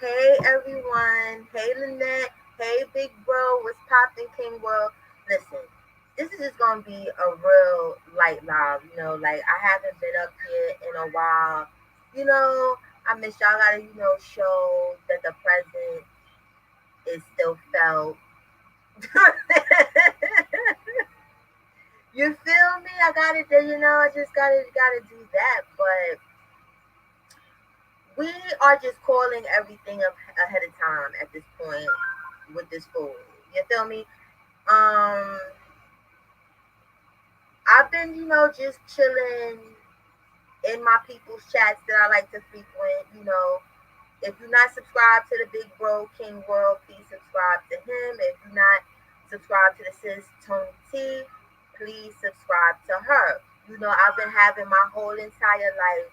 Hey everyone. Hey Lynette. Hey Big Bro. What's poppin', King World? Listen, this is just gonna be a real light live. Like I haven't been up here in a while. I miss y'all. Gotta show that the present is still felt. You feel me? I gotta do. I just gotta do that. But we are just calling everything up ahead of time at this point with this food. You feel me? Um, I've been, just chilling in my people's chats that I like to frequent. If you're not subscribed to the Big Bro King World, please subscribe to him. If you're not subscribed to the sis Tony T, please subscribe to her. I've been having my whole entire life,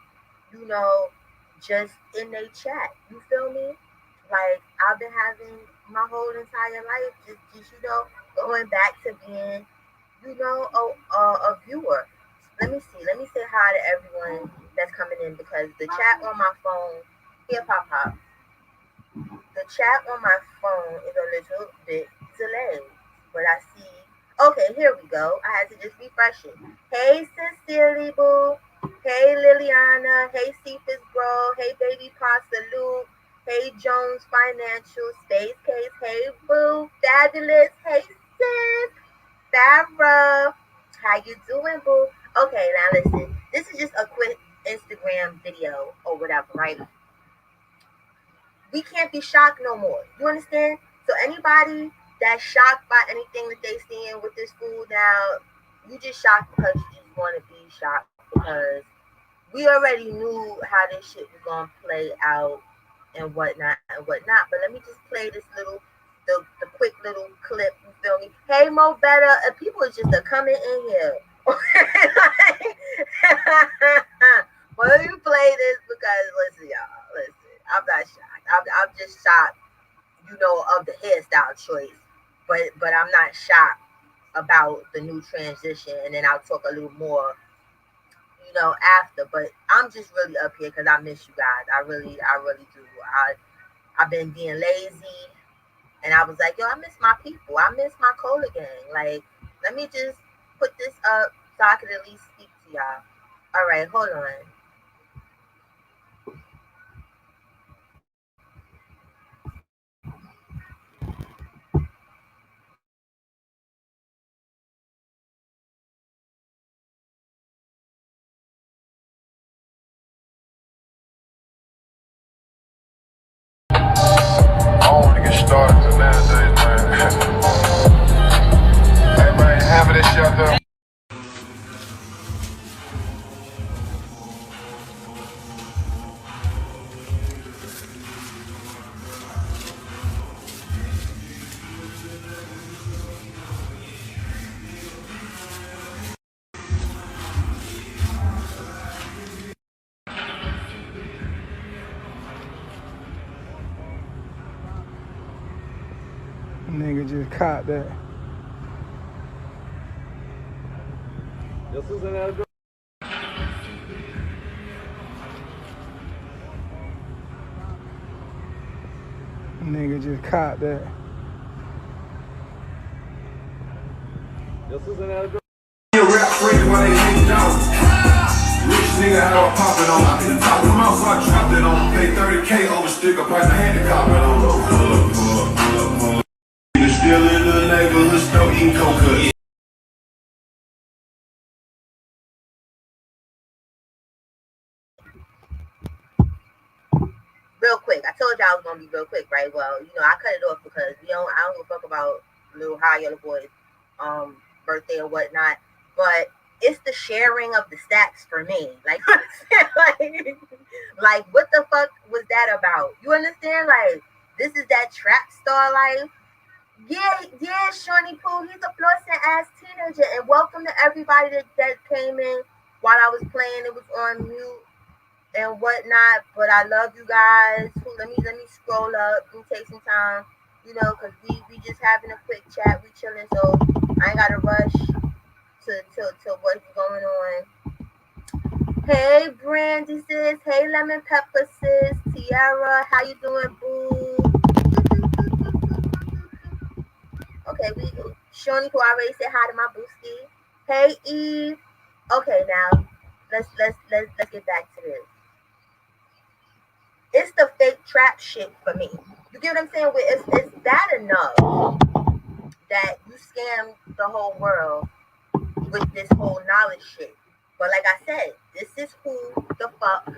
you know, just in a chat. You feel me? Like I've been having my whole entire life just going back to being, a viewer. Let me say hi to everyone that's coming in because the chat on my phone, here pop pop, the chat on my phone is a little bit delayed, but I see. Okay, here we go. I had to just refresh it. Hey, Sincerely Boo. Hey, Liliana. Hey, Cephas Bro. Hey, Baby Pasta Luke. Hey, Jones Financial. Space Case. Hey, Boo. Fabulous. Hey, Sis. Favra. How you doing, Boo? Okay, now listen. This is just a quick Instagram video or whatever, right? We can't be shocked no more. You understand? So anybody that's shocked by anything that they seeing with this food now, you just shocked because you just want to be shocked because we already knew how this shit was gonna play out and whatnot. But let me just play this the quick little clip. You feel me? Hey Mo Better, people is just coming in here. Well, you play this because listen, y'all, listen. I'm not shocked. I'm just shocked, of the hairstyle choice. But I'm not shocked about the new transition. And then I'll talk a little more, after. But I'm just really up here because I miss you guys. I really do. I've been being lazy, and I was like, yo, I miss my people. I miss my cola gang. Like, let me just put this up so I could at least speak to y'all. All right, hold on. I don't want to get started till nowadays, man. Hey, man, having this shit out there. Nigga just caught that. Nigga just caught that. Your rap friends while they hanging out. Rich nigga how I pop it on. I can top them out, so I dropped it on. Pay 30K over sticker price, I had to cop it on. Pull up. Niggas still in the neighborhood, still eating coca. Real quick. I told y'all I was gonna be real quick, right? Well, I cut it off because I don't give a fuck about little high yellow boys birthday or whatnot. But it's the sharing of the stats for me. Like, like what the fuck was that about? You understand? Like, this is that trap star life. Yeah, Shawnee Pooh, he's a flossing ass teenager. And welcome to everybody that came in while I was playing. It was on mute and whatnot. But I love you guys. Let me scroll up and take some time, because we just having a quick chat. We chilling, so I ain't gotta rush to what's going on. Hey, Brandy sis. Hey, Lemon Pepper sis. Tiara, how you doing, boo? Okay, we Shawnee who already said hi to my booski. Hey, Eve. Okay, now let's get back to this. It's the fake trap shit for me. You get what I'm saying? It's bad enough that you scam the whole world with this whole knowledge shit. But like I said, this is who the fuck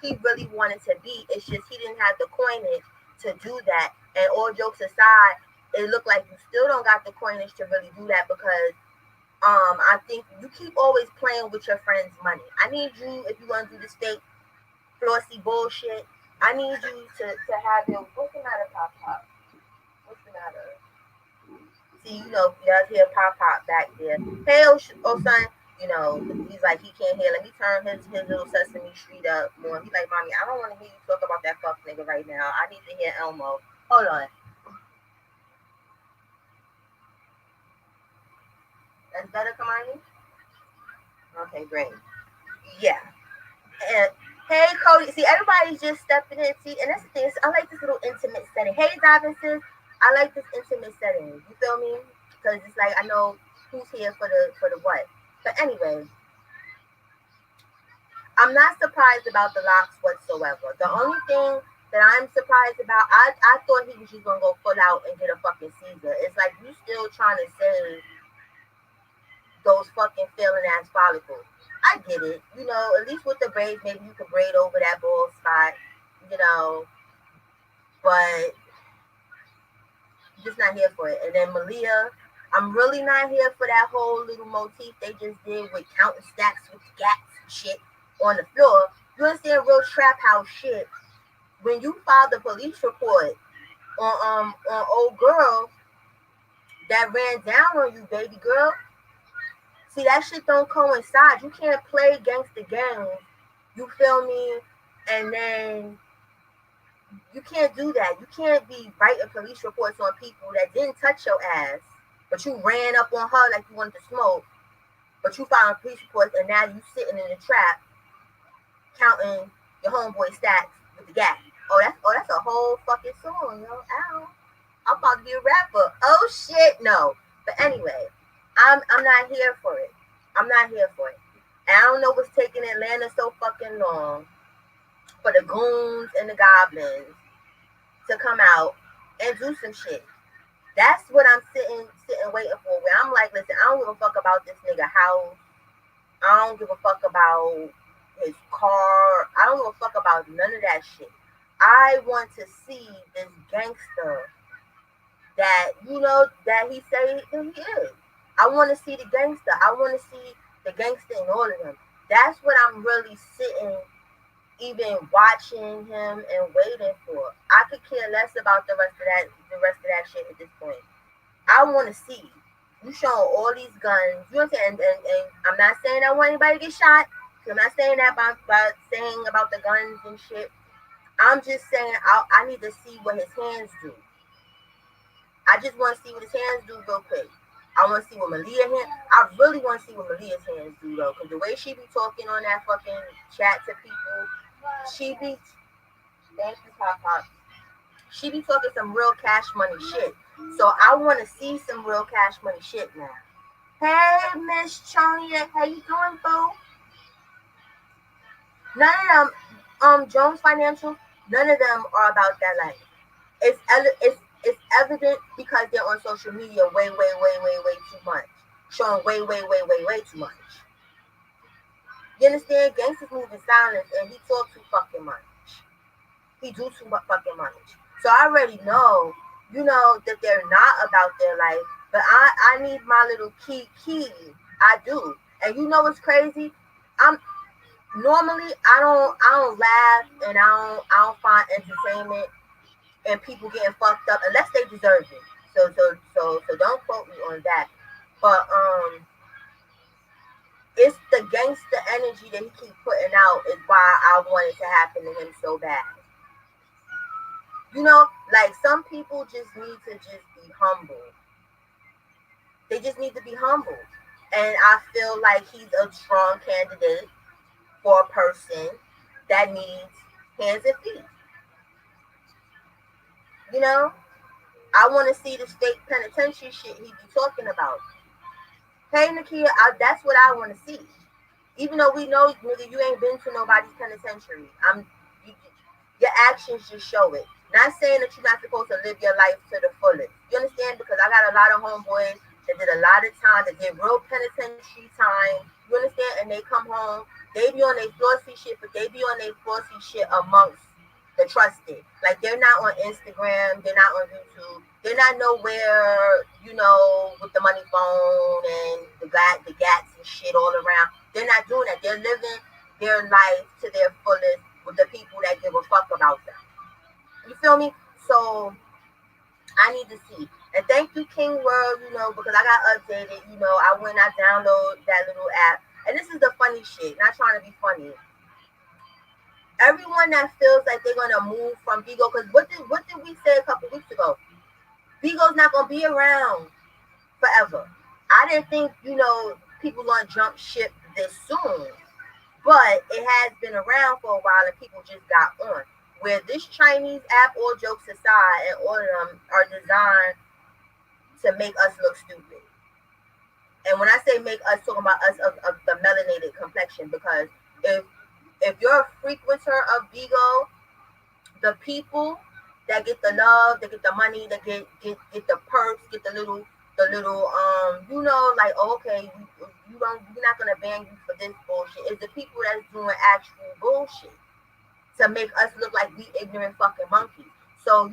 he really wanted to be. It's just he didn't have the coinage to do that. And all jokes aside, it looked like you still don't got the coinage to really do that because I think you keep always playing with your friends' money. I need you if you want to do this fake flossy bullshit. I need you to have your what's the matter, Pop Pop? What's the matter? See, y'all hear Pop Pop back there. Hey, oh son, he's like he can't hear. Let me turn his little Sesame Street up more. He's like, mommy, I don't want to hear you talk about that fuck nigga right now. I need to hear Elmo. Hold on. That's better, Kamani? Okay, great. Yeah. And hey, Cody. See, everybody's just stepping in. See, and that's the thing. I like this little intimate setting. Hey, Robinson. I like this intimate setting. You feel me? Because it's like I know who's here for the what. But anyway, I'm not surprised about the locks whatsoever. The only thing that I'm surprised about, I thought he was just gonna go full out and get a fucking Caesar. It's like you still trying to save those fucking failing ass follicles. I get it, at least with the braids, maybe you can braid over that bald spot, you know, but just not here for it. And then Malia, I'm really not here for that whole little motif they just did with counting stacks with the gats and shit on the floor. You understand real trap house shit. When you filed the police report on old girl that ran down on you, baby girl, see that shit don't coincide. You can't play gangster games. You feel me? And then you can't do that. You can't be writing police reports on people that didn't touch your ass, but you ran up on her like you wanted to smoke, but you filed police reports and now you sitting in the trap counting your homeboy stats with the gas. Oh, that's a whole fucking song, yo. Ow. I'm about to be a rapper. Oh shit, no. But anyway, I'm not here for it. I'm not here for it. And I don't know what's taking Atlanta so fucking long for the goons and the goblins to come out and do some shit. That's what I'm sitting waiting for. Where I'm like, listen, I don't give a fuck about this nigga house. I don't give a fuck about his car. I don't give a fuck about none of that shit. I want to see this gangster that that he say that he is. I want to see the gangster. I want to see the gangster in all of them. That's what I'm really sitting, even watching him and waiting for. I could care less about the rest of that shit at this point. I want to see you showing all these guns. You know what I'm saying? And I'm not saying I want anybody to get shot. I'm not saying that by saying about the guns and shit. I'm just saying I need to see what his hands do. I just want to see what his hands do real quick. I want to see what Malia hands. I really want to see what Malia's hands do though, because the way she be talking on that fucking chat to people, she be. Thank you, Pop Pop. She be talking some real cash money shit. So I want to see some real cash money shit now. Hey, Miss Chonia, how you doing, boo? None of them, Jones Financial, none of them are about that life. It's evident because they're on social media way too much, showing way too much. You understand? Gangsters move in silence, and he talk too fucking much. He do too fucking much. So I already know, that they're not about their life. But I need my little key. I do. And you know what's crazy? I'm normally I don't laugh and I don't find entertainment and people getting fucked up unless they deserve it. So don't quote me on that. But it's the gangster energy that he keep putting out is why I want it to happen to him so bad. Like some people just need to just be humble. They just need to be humble. And I feel like he's a strong candidate. for a person that needs hands and feet. You know, I want to see the state penitentiary shit he be talking about. Hey, Nakia, that's what I want to see. Even though we know, nigga, you ain't been to nobody's penitentiary. You, your actions just show it. Not saying that you're not supposed to live your life to the fullest. You understand? Because I got a lot of homeboys that did a lot of time, that did real penitentiary time. You understand? And they come home, they be on their flossy shit, but they be on their flossy shit amongst the trusted. Like, they're not on Instagram, they're not on YouTube, they're not nowhere, with the money phone and the gats and shit all around. They're not doing that. They're living their life to their fullest with the people that give a fuck about them. You feel me? So I need to see. And thank you, King World, because I got updated. I went, I downloaded that little app. And this is the funny shit, not trying to be funny. Everyone that feels like they're gonna move from Bigo, because what did we say a couple weeks ago? Bigo's not gonna be around forever. I didn't think, people gonna jump ship this soon. But it has been around for a while and people just got on. Where this Chinese app, all jokes aside, and all of them are designed to make us look stupid. And when I say make us, talking about us of the melanated complexion, because if you're a frequenter of Bigo, the people that get the love, that get the money, that get the perks, get the little like, oh, okay, we're not gonna ban you for this bullshit. It's the people that's doing actual bullshit to make us look like we ignorant fucking monkeys. So,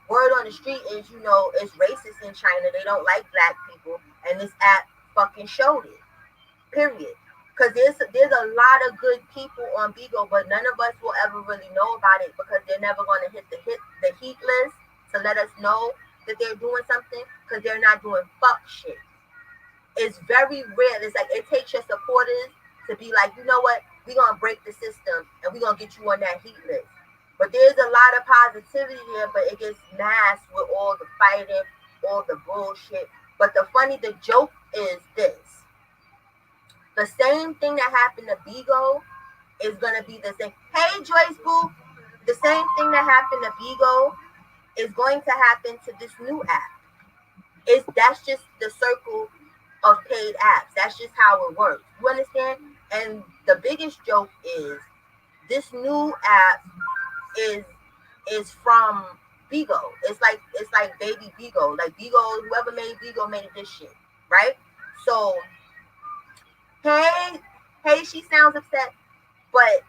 word on the street is, it's racist in China. They don't like black people, and this app fucking showed it. Period. Because there's a lot of good people on Bigo, but none of us will ever really know about it because they're never going to hit the heat list to let us know that they're doing something, because they're not doing fuck shit. It's very rare. It's like it takes your supporters to be like, you know what, we're going to break the system and we're going to get you on that heat list. But there's a lot of positivity there, but it gets masked with all the fighting, all the bullshit. But the joke is this. The same thing that happened to Bigo is going to be the same. Hey, Joyce Boo. The same thing that happened to Bigo is going to happen to this new app. That's just the circle of paid apps. That's just how it works. You understand? And the biggest joke is this new app is from Bigo. It's like baby Bigo. Like Bigo, whoever made Bigo made this shit, right? So hey, she sounds upset, but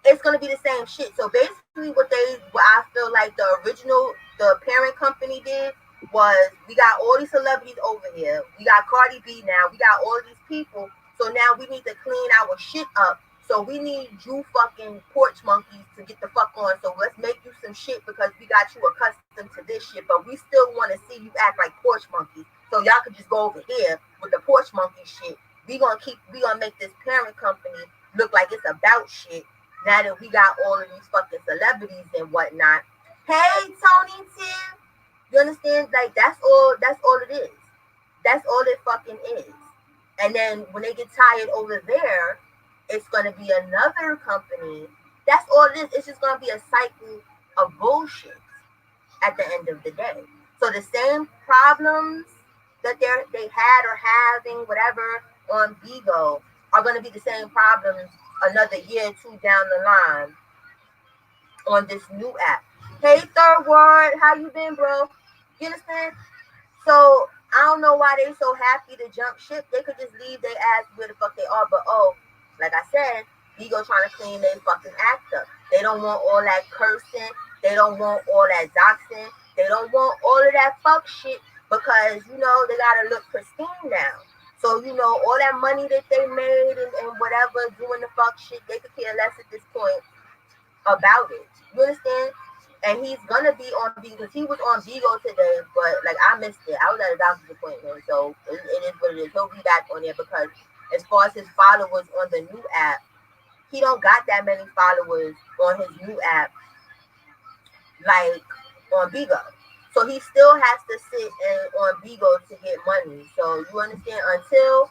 it's gonna be the same shit. So basically, what I feel like the parent company did was, we got all these celebrities over here. We got Cardi B now. We got all these people. So now we need to clean our shit up. So we need you fucking porch monkeys to get the fuck on. So let's make you some shit because we got you accustomed to this shit. But we still want to see you act like porch monkeys. So y'all could just go over here with the porch monkey shit. We gonna make this parent company look like it's about shit. Now that we got all of these fucking celebrities and whatnot. Hey, Tony Tim. You understand? Like, that's all it is. That's all it fucking is. And then when they get tired over there, it's gonna be another company. That's all it is. It's just gonna be a cycle of bullshit at the end of the day. So the same problems that they had or having, whatever, on Bigo are gonna be the same problems another year or two down the line on this new app. Hey, Third Ward, how you been, bro? You understand? So I don't know why they so happy to jump ship. They could just leave their ass where the fuck they are. But like I said, Bigo trying to clean their fucking act up. They don't want all that cursing. They don't want all that doxing. They don't want all of that fuck shit because they gotta look pristine now. So all that money that they made and whatever doing the fuck shit, they could care less at this point about it. You understand? And he's gonna be on Bigo because he was on Bigo today, but like I missed it. I was at a doctor's appointment, so it is what it is. He'll be back on there because as far as his followers on the new app, he don't got that many followers on his new app like on Bigo. So he still has to sit on Bigo to get money. So you understand, until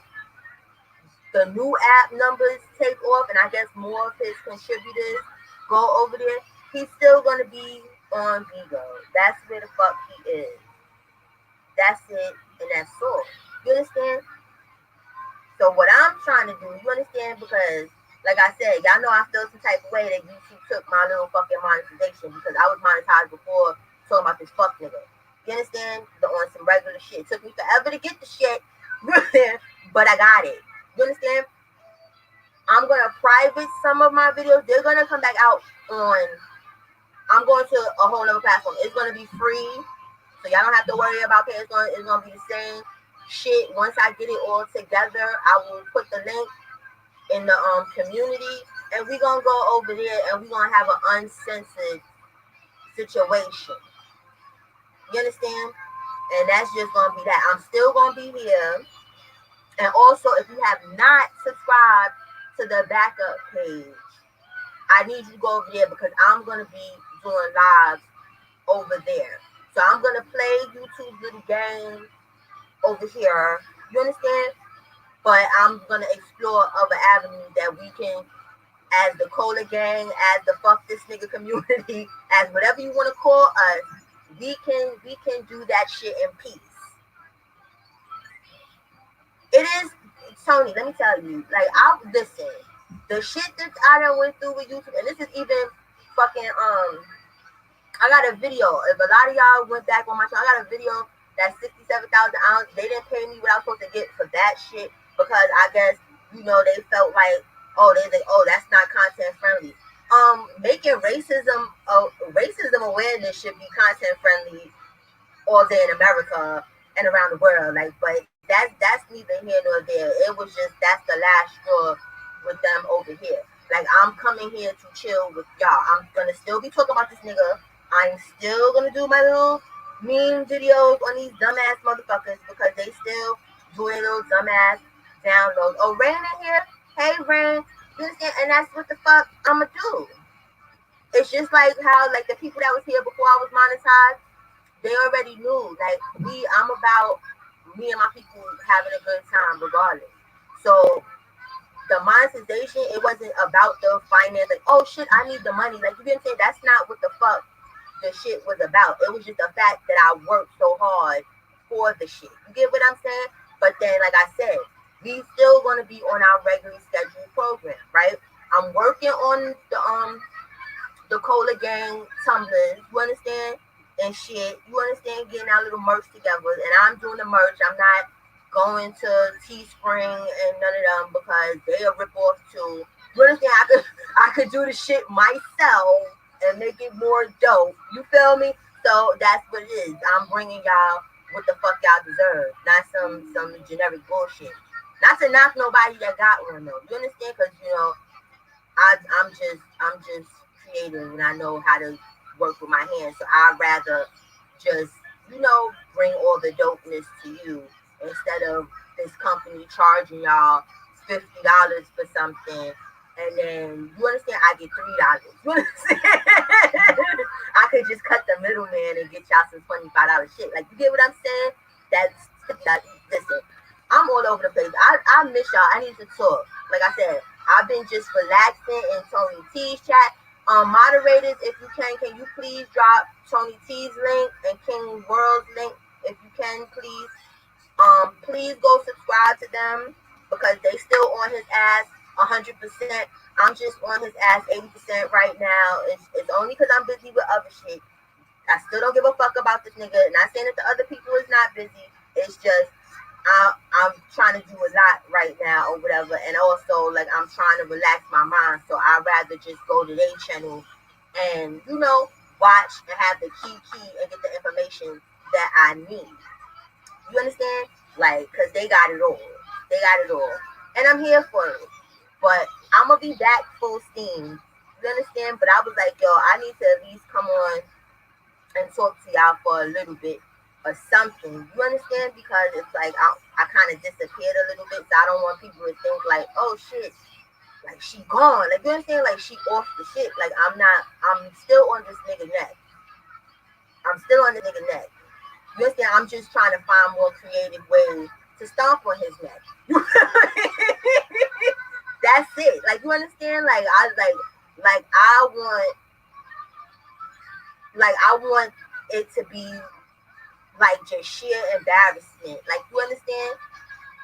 the new app numbers take off, and I guess more of his contributors go over there, he's still gonna be on Vigo. That's where the fuck he is. That's it, and that's all. You understand? So what I'm trying to do, you understand? Because like I said, y'all know I feel some type of way that YouTube took my little fucking monetization because I was monetized before talking about this fuck nigga. You understand? On some regular shit. It took me forever to get the shit, but I got it. You understand? I'm gonna private some of my videos. They're gonna come back out on. I'm going to a whole other platform. It's gonna be free, so y'all don't have to worry about it. It's gonna be the same shit. Once I get it all together, I will put the link in the community, and we're gonna go over there and we're gonna have an uncensored situation. You understand? And that's just gonna be that. I'm still gonna be here. And also, if you have not subscribed to the backup page, I need you to go over there because I'm gonna be doing lives over there. So I'm gonna play YouTube little game over here. You understand? But I'm gonna explore other avenues that we can, as the Cola Gang, as the fuck this nigga community, as whatever you want to call us, we can do that shit in peace. It is, Tony. Let me tell you, like I listen, the shit that I done went through with YouTube, and this is even fucking I got a video. If a lot of y'all went back on my channel, I got a video that's 67,000 ounces. They didn't pay me what I was supposed to get for that shit because I guess they felt like that's not content friendly. Making racism awareness should be content friendly all day in America and around the world. Like, but that's neither here nor there. It was just that's the last straw with them over here. Like, I'm coming here to chill with y'all. I'm gonna still be talking about this nigga. I'm still gonna do my little meme videos on these dumbass motherfuckers because they still doing little dumbass downloads. Oh, Rain in here? Hey, Rain. You understand? And that's what the fuck I'ma do. It's just like how like the people that was here before I was monetized, they already knew. Like I'm about me and my people having a good time regardless. So the monetization, it wasn't about the finance. Like, oh shit, I need the money. Like, you didn't say that's not what the fuck the shit was about. It was just the fact that I worked so hard for the shit. You get what I'm saying? But then, like I said, we still gonna be on our regularly scheduled program, right? I'm working on the Cola Gang tumblers, you understand? And shit, you understand? Getting our little merch together, and I'm doing the merch. I'm not going to Teespring and none of them because they a rip off too. You understand? I could do the shit myself and make it more dope. You feel me? So that's what it is. I'm bringing y'all what the fuck y'all deserve, not some generic bullshit. Not to knock nobody that got one though. You understand? Because I'm just creative and I know how to work with my hands. So I'd rather just bring all the dopeness to you instead of this company charging y'all $50 for something, and then you understand I get $3. You understand? I could just cut the middleman and get y'all some $25 shit. Like, you get what I'm saying? Listen, I'm all over the place. I miss y'all. I need to talk. Like I said, I've been just relaxing in Tony T's chat. Moderators, if you can you please drop Tony T's link and King World's link if you can, please. Please go subscribe to them because they still on his ass 100%. I'm just on his ass 80% right now. It's only because I'm busy with other shit. I still don't give a fuck about this nigga. Not saying that the other people is not busy. It's just I'm trying to do a lot right now or whatever, and also like I'm trying to relax my mind. So I'd rather just go to their channel and watch and have the key and get the information that I need. You understand? Like, cause they got it all. They got it all, and I'm here for it. But I'm gonna be back full steam. You understand? But I was like, yo, I need to at least come on and talk to y'all for a little bit or something. You understand? Because it's like I kind of disappeared a little bit, so I don't want people to think like, oh shit, like she gone. Like, you understand? Like she off the shit. Like I'm still on this nigga neck. I'm still on the nigga neck. You understand? I'm just trying to find more creative ways to stomp on his neck. That's it. Like, you understand? Like I want it to be like just sheer embarrassment. Like, you understand?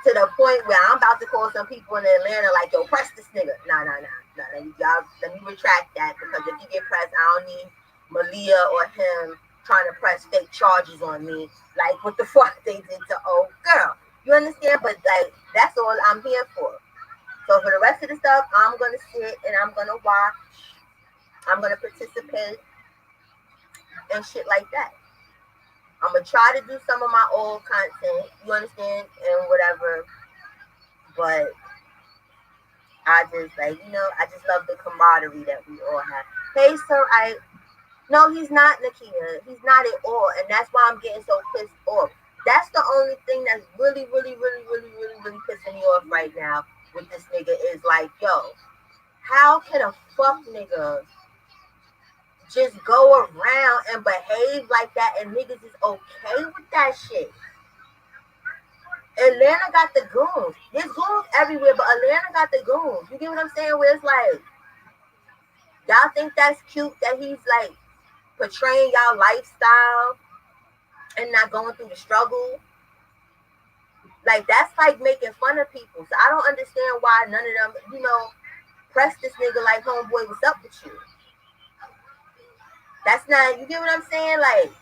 To the point where I'm about to call some people in Atlanta like, yo, press this nigga. Nah. Let me retract that, because if you get pressed, I don't need Malia or him trying to press fake charges on me. Like, what the fuck they did to old girl. You understand? But like, that's all I'm here for. So for the rest of the stuff, I'm gonna sit and I'm gonna watch. I'm gonna participate and shit like that. I'm gonna try to do some of my old content, you understand, and whatever. But I just like, I just love the camaraderie that we all have. Hey, sir, no, he's not, Nakia. He's not at all, and that's why I'm getting so pissed off. That's the only thing that's really, really, really, really, really, really pissing me off right now with this nigga is like, yo, how can a fuck nigga just go around and behave like that and niggas is okay with that shit? Atlanta got the goons. There's goons everywhere, but Atlanta got the goons. You get what I'm saying? Where it's like, y'all think that's cute that he's like portraying y'all lifestyle and not going through the struggle? Like, that's like making fun of people. So I don't understand why none of them, press this nigga like, homeboy, what's up with you? That's not, you get what I'm saying? Like,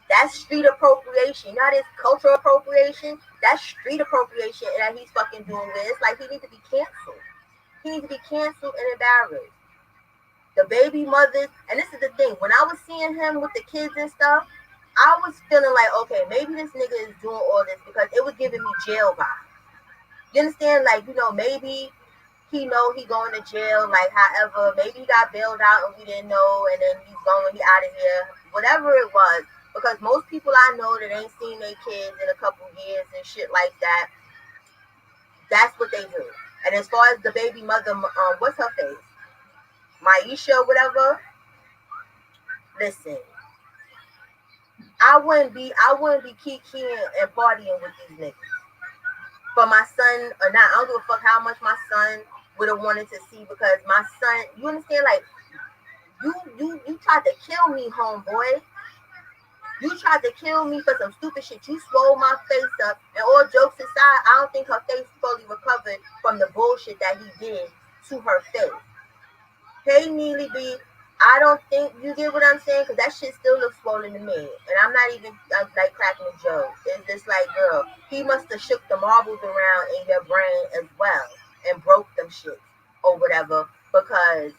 that's street appropriation. You know how this cultural appropriation? That's street appropriation that he's fucking doing with. It's like he needs to be canceled. He needs to be canceled and embarrassed. The baby mothers, and this is the thing, when I was seeing him with the kids and stuff, I was feeling like, okay, maybe this nigga is doing all this because it was giving me jail vibes. You understand? Like, maybe he know he going to jail, like, however, maybe he got bailed out and we didn't know, and then he's out of here, whatever it was. Because most people I know that ain't seen their kids in a couple years and shit like that, that's what they do. And as far as the baby mother, what's her face? Maisha, whatever. Listen, I wouldn't be kikiing and partying with these niggas. For my son or not, I don't give a fuck how much my son would have wanted to see, because my son, you understand, like, you tried to kill me, homeboy. You tried to kill me for some stupid shit. You swole my face up, and all jokes aside, I don't think her face fully recovered from the bullshit that he did to her face. Hey, Neely B, I don't think, you get what I'm saying? Because that shit still looks swollen to me. And I'm not even, like, cracking a joke. It's just like, girl, he must have shook the marbles around in your brain as well and broke them shit or whatever. Because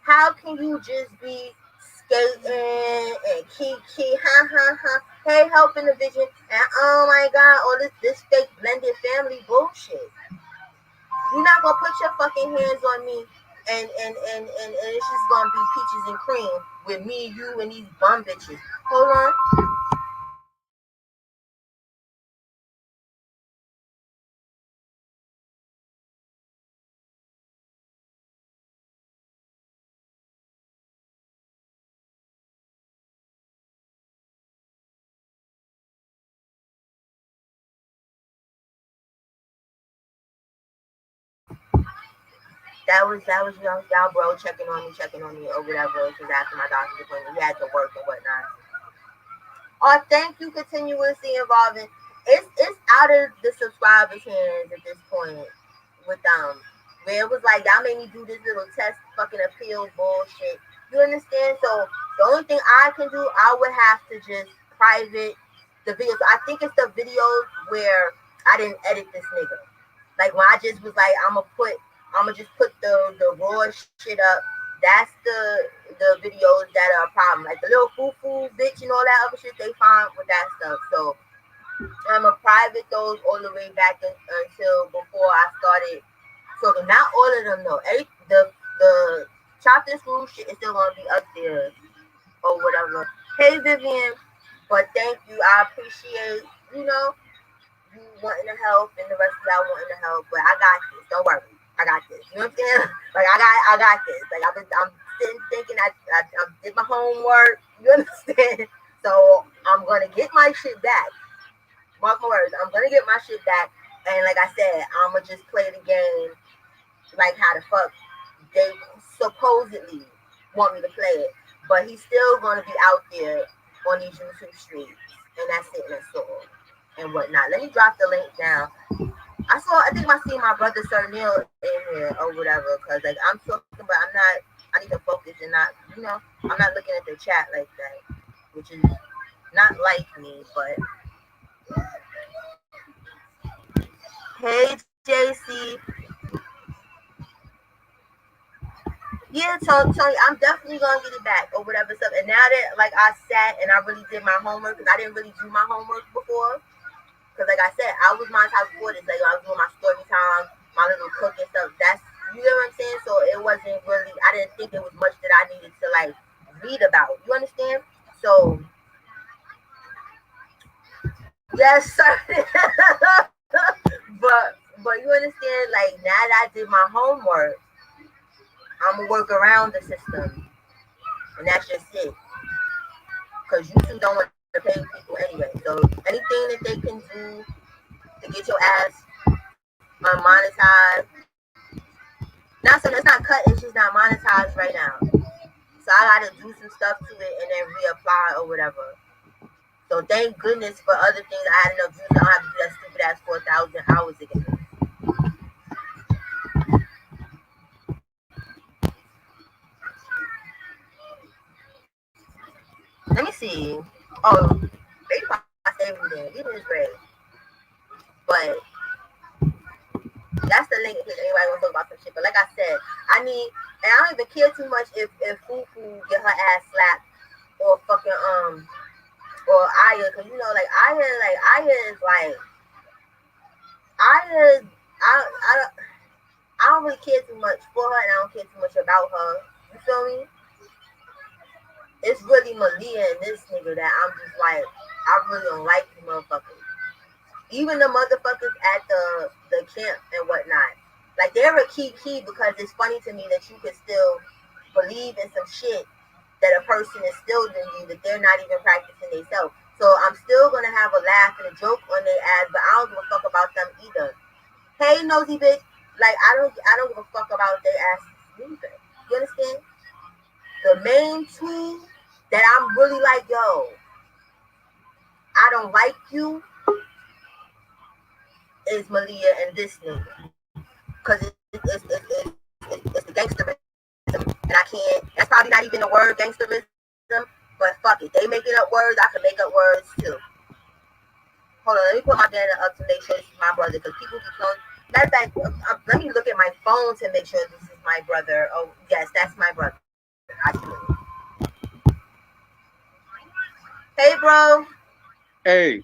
how can you just be skating and kiki, hey, helping the vision, and oh my God, all this fake blended family bullshit. You're not gonna put your fucking hands on me and it's just gonna be peaches and cream with me, you, and these bum bitches. Hold on. That was y'all bro checking on me or whatever, because after my doctor's appointment, he had to work and whatnot. Oh, thank you, continuously involving. It's out of the subscribers' hands at this point with where it was like, y'all made me do this little test fucking appeal bullshit. You understand? So the only thing I can do, I would have to just private the videos. I think it's the videos where I didn't edit this nigga. Like, when I just was like, I'ma just put the raw shit up. That's the videos that are a problem. Like the little foo-foo bitch and all that other shit, they fine with that stuff. So I'ma private those all the way back until before I started. So not all of them though. The chopped and screw shit is still gonna be up there or whatever. Hey Vivian, but thank you. I appreciate, you wanting to help and the rest of y'all wanting to help. But I got this. Don't worry. I got this. You know what I'm saying? Like, I got this. Like, I'm sitting thinking I did my homework. You understand? So I'm gonna get my shit back. Mark my words. I'm gonna get my shit back, and like I said, I'ma just play the game like how the fuck they supposedly want me to play it. But he's still gonna be out there on these YouTube streets, and that's it. That's all, and whatnot. Let me drop the link down. I think I see my brother Sir Neil in here or whatever, cause like I'm talking, but I'm not. I need to focus and not, I'm not looking at the chat like that, which is not like me. But hey, JC, yeah, Tony, I'm definitely gonna get it back or whatever stuff. And now that like I sat and I really did my homework, because I didn't really do my homework before. Because like I said, I was monetized before this. Like I was doing my story time, my little cooking stuff. That's, you know what I'm saying. So it wasn't really. I didn't think it was much that I needed to like read about. You understand? So yes, sir. but you understand? Like now that I did my homework, I'm gonna work around the system, and that's just it. Because YouTube don't want to pay people anyway. So anything that they can do to get your ass monetized. Not so it's not cut, it's just not monetized right now. So I gotta do some stuff to it and then reapply or whatever. So thank goodness for other things I had enough juice. I don't have to do that stupid ass 4,000 hours again. Let me see. Oh, they probably saved me there. Even is great. But that's the link if anybody wants to talk about some shit. But like I said, I need, and I don't even care too much if Fufu get her ass slapped or fucking or Aya, because you know like Aya is like Aya. I don't really care too much for her, and I don't care too much about her. You feel me? It's really Malia and this nigga that I'm just like, I really don't like you motherfuckers. Even the motherfuckers at the camp and whatnot. Like they're a key because it's funny to me that you could still believe in some shit that a person instilled in you that they're not even practicing themselves. So I'm still gonna have a laugh and a joke on their ass, but I don't give a fuck about them either. Hey nosy bitch, like I don't give a fuck about their ass either. You understand? The main two that I'm really like, yo, I don't like you is Malia and this nigga. Cause it's the gangsterism. And I can't, that's probably not even the word gangsterism, but fuck it. They making up words, I can make up words too. Hold on, let me put my banner up to make sure this is my brother, because people be calling. Matter of fact, let me look at my phone to make sure this is my brother. Oh, yes, that's my brother. Hey, bro. Hey.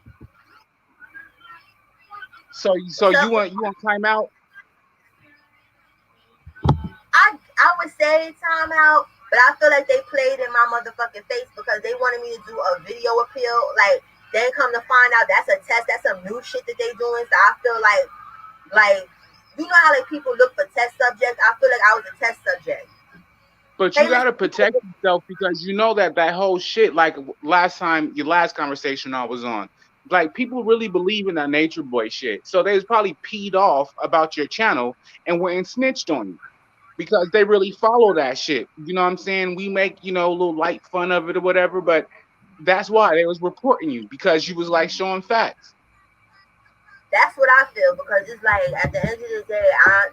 So you want timeout? I would say timeout, but I feel like they played in my motherfucking face because they wanted me to do a video appeal. Like, then come to find out that's a test, that's some new shit that they doing. So I feel like you know how like people look for test subjects? I feel like I was a test subject. But you gotta protect yourself, because you know that whole shit, like your last conversation I was on, like people really believe in that Nature Boy shit. So they was probably peed off about your channel and went and snitched on you, because they really follow that shit. You know what I'm saying? We make, a little light fun of it or whatever, but that's why they was reporting you, because you was like showing facts. That's what I feel, because it's like at the end of the day,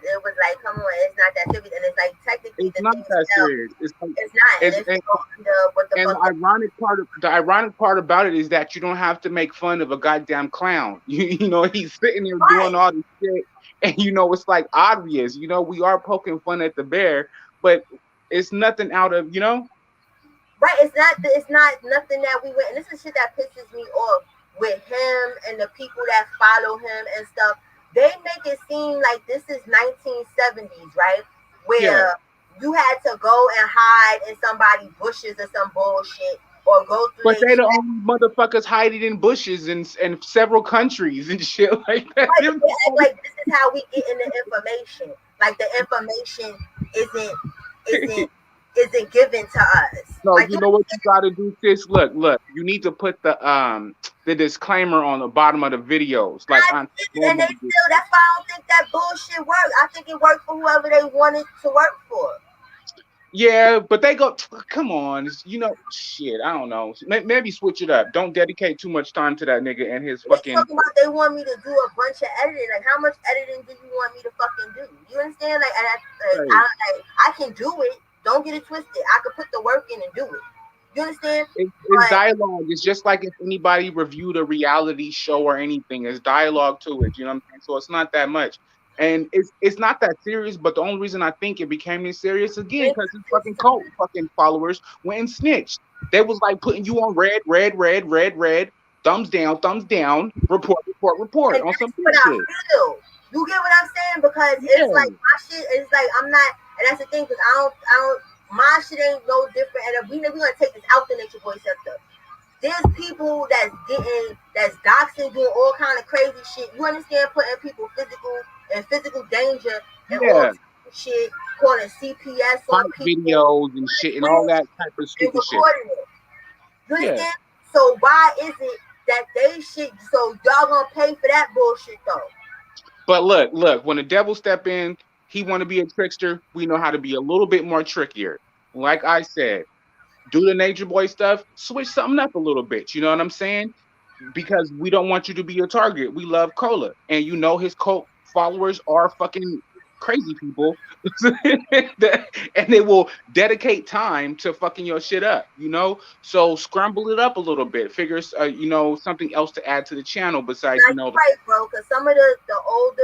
it was like, come on, it's not that serious, and it's like technically it's not that serious. It's not. And the ironic part about it is that you don't have to make fun of a goddamn clown. He's sitting there doing all this shit, and it's like obvious. We are poking fun at the bear, but it's nothing out of Right, it's not nothing that we went. And this is shit that pisses me off with him and the people that follow him and stuff. They make it seem like this is 1970s, right? Where you had to go and hide in somebody's bushes or some bullshit, or go through. But they're the only motherfuckers hiding in bushes in several countries and shit like that. Right, like this is how we get in the information. Like the information isn't isn't given to us. No, Like you you know what you gotta do, sis? Look. You need to put the disclaimer on the bottom of the videos, like I on did, and normal they videos. still. That's why I don't think that bullshit worked. I think it worked for whoever they wanted to work for. Yeah, but they go, come on, shit. I don't know. Maybe switch it up. Don't dedicate too much time to that nigga and his They fucking. talking about they want me to do a bunch of editing. Like, how much editing do you want me to fucking do? You understand? Like, Right. I can do it. Don't get it twisted. I could put the work in and do it. You understand? It's But dialogue. It's just like if anybody reviewed a reality show or anything. It's dialogue to it. You know what I'm saying? So it's not that much, and it's not that serious. But the only reason I think it became this serious again because his fucking cult fucking followers went and snitched. They was like putting you on red, thumbs down, report and on some that's what I bullshit. feel. You get what I'm saying? Because it's like Yeah, my shit is like I'm not, and that's the thing. Because I don't. My shit ain't no different. And we gonna take this out the Nature Boy sector. There's people that's doxing, doing all kind of crazy shit. You understand? Putting people physical danger and all yeah. type of shit, calling CPS Fight on people, videos and shit and all that type of and stupid shit. recording it. You Yeah. understand? So why is it that they shit? So y'all gonna pay for that bullshit though? But look, when the devil step in, he want to be a trickster. We know how to be a little bit more trickier. Like I said, do the Nature Boy stuff, switch something up a little bit. You know what I'm saying? Because we don't want you to be a target. We love Cola, and you know his cult followers are fucking crazy people, and they will dedicate time to fucking your shit up. So scramble it up a little bit. Figure, something else to add to the channel besides, Like you're right, bro. Cause some of the older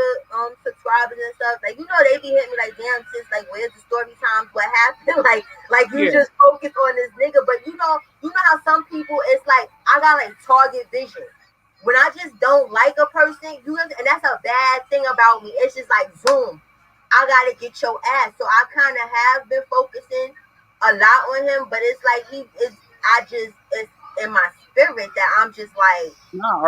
subscribers and stuff, like they be hitting me like, damn sis, like where's the story times? What happened? Like you yeah, just focus on this nigga, but you know how some people it's like I got like target vision. When I just don't like a person, and that's a bad thing about me. It's just like zoom. I gotta get your ass. So I kind of have been focusing a lot on him, but it's like it's in my spirit that I'm just like. nah,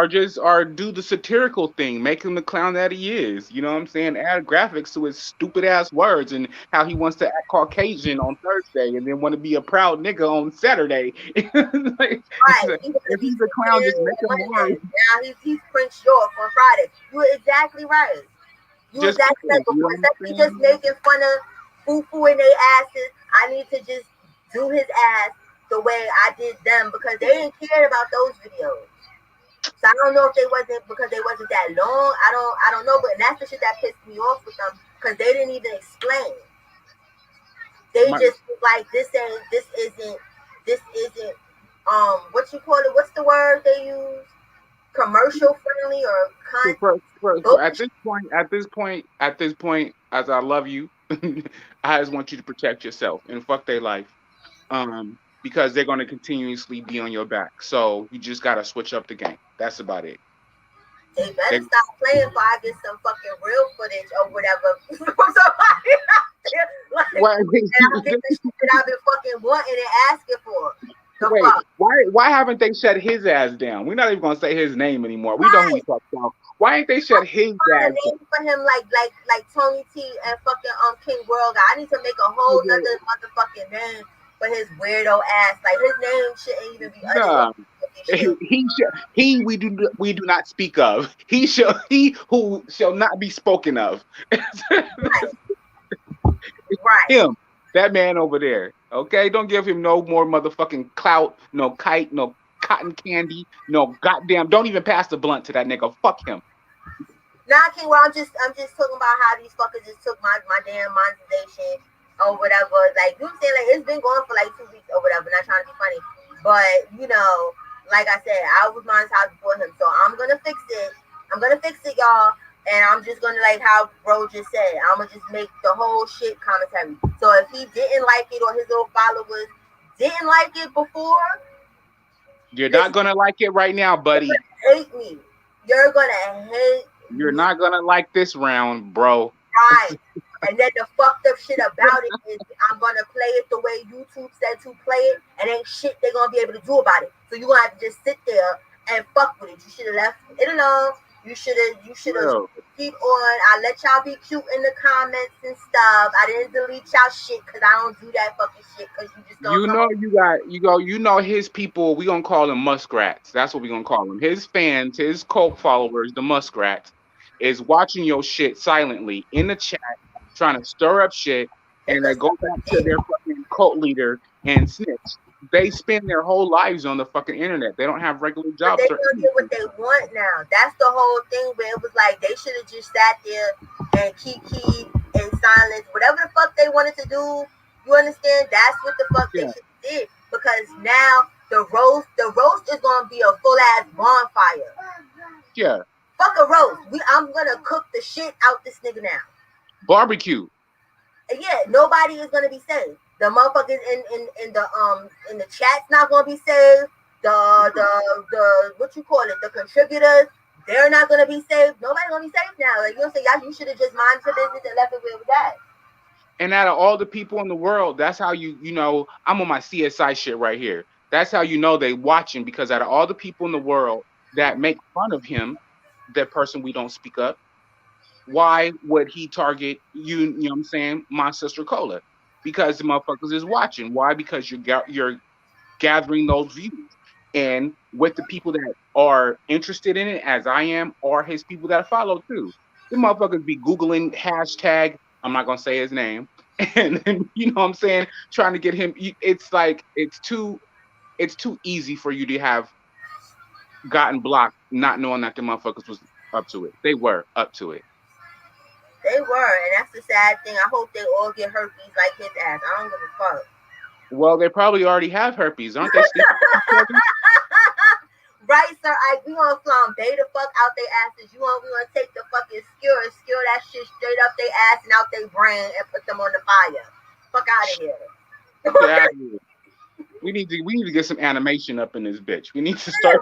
or do the satirical thing, make him the clown that he is. You know what I'm saying? Add graphics to his stupid ass words and how he wants to act Caucasian on Thursday and then want to be a proud nigga on Saturday. Like, Right, he's gonna if be he's a clown, just superior make him on more. Monday. Now he's Prince York on Friday. You were exactly right. You were Just exactly right. please, you Before know what instead I'm of me just saying? making fun of foo in their asses, I need to just do his ass the way I did them because they didn't care about those videos. So I don't know if they wasn't because they wasn't that long. I don't know, but that's the shit that pissed me off with them because they didn't even explain. They My, just was like this isn't what you call it? What's the word they use? Commercial friendly or at bullshit. this point, as I love you, I just want you to protect yourself and fuck their life. Because they're going to continuously be on your back. So you just got to switch up the game. That's about it. They better They, stop playing before I get some fucking real footage or whatever from somebody out there. Like, why, and I get the shit that I've been fucking wanting and asking for. The wait, fuck? why haven't they shut his ass down? We're not even going to say his name anymore. We know who we Right. talk about. Why ain't they shut his Find a ass name for him like Tony T and fucking King World Guy. I need to make a whole down? nother motherfucking name for his weirdo ass. Like his name shouldn't even be under Nah. this shit. We do not speak of. He who shall not be spoken of. Right. Right. Him, that man over there. Okay, don't give him no more motherfucking clout, no kite, no cotton candy, no goddamn. Don't even pass the blunt to that nigga. Fuck him. Nah, King World, I'm just talking about how these fuckers just took my damn monetization or whatever. Like you know what I'm saying, like it's been going for like 2 weeks or whatever, not trying to be funny. But like I said, I was monetized before him. So I'm gonna fix it. I'm gonna fix it, y'all. And I'm just gonna like how bro just said, I'm gonna just make the whole shit commentary. So if he didn't like it or his little followers didn't like it before, You're not listen, gonna like it right now, you're buddy. gonna hate me. You're gonna hate You're me. not gonna like this round, bro. Right. And then the fucked up shit about it is I'm gonna play it the way YouTube said to play it, and ain't shit they're gonna be able to do about it. So you're gonna have to just sit there and fuck with it. You should have left it alone. You should have Well, keep on. I let y'all be cute in the comments and stuff. I didn't delete y'all shit because I don't do that fucking shit because you just gonna you come know up. you know his people, we gonna call them muskrats. That's what we gonna call them. His fans, his cult followers, the muskrats, is watching your shit silently in the chat, trying to stir up shit, and they Because go back to their fucking cult leader and snitch. They spend their whole lives on the fucking internet. They don't have regular but they jobs or gonna get what anything. they want now. That's the whole thing where it was like they should have just sat there and keep in silence. Whatever the fuck they wanted to do, you understand? That's what the fuck they Yeah, should have did. Because now the roast is gonna be a full ass bonfire. yeah. Fuck a roast. I'm gonna cook the shit out this nigga now. Barbecue. And yeah, nobody is gonna be saved. The motherfuckers in the chat's not gonna be saved. The what you call it, the contributors, they're not gonna be saved. Nobody's gonna be saved now. Like you know, say y'all, you should have just minded your business and left it where it was at. And out of all the people in the world, that's how you know, I'm on my CSI shit right here. That's how you know they watching, because out of all the people in the world that make fun of him, that person we don't speak up, why would he target you? You know what I'm saying? My sister Cola, because the motherfuckers is watching. Why? Because you're gathering those views, and with the people that are interested in it, as I am, are his people that follow too. The motherfuckers be googling hashtag. I'm not gonna say his name, and then, you know what I'm saying, trying to get him. It's like it's too easy for you to have gotten blocked, not knowing that the motherfuckers was up to it. They were up to it. They were, and that's the sad thing. I hope they all get herpes like his ass. I don't give a fuck. Well, they probably already have herpes, aren't they? Sleeping with each other? Right, sir. We gonna flambe the fuck out their asses. We gonna take the fucking skewer that shit straight up their ass and out their brain and put them on the fire. Fuck out of here. Get out of here. We need to get some animation up in this bitch. We need to start.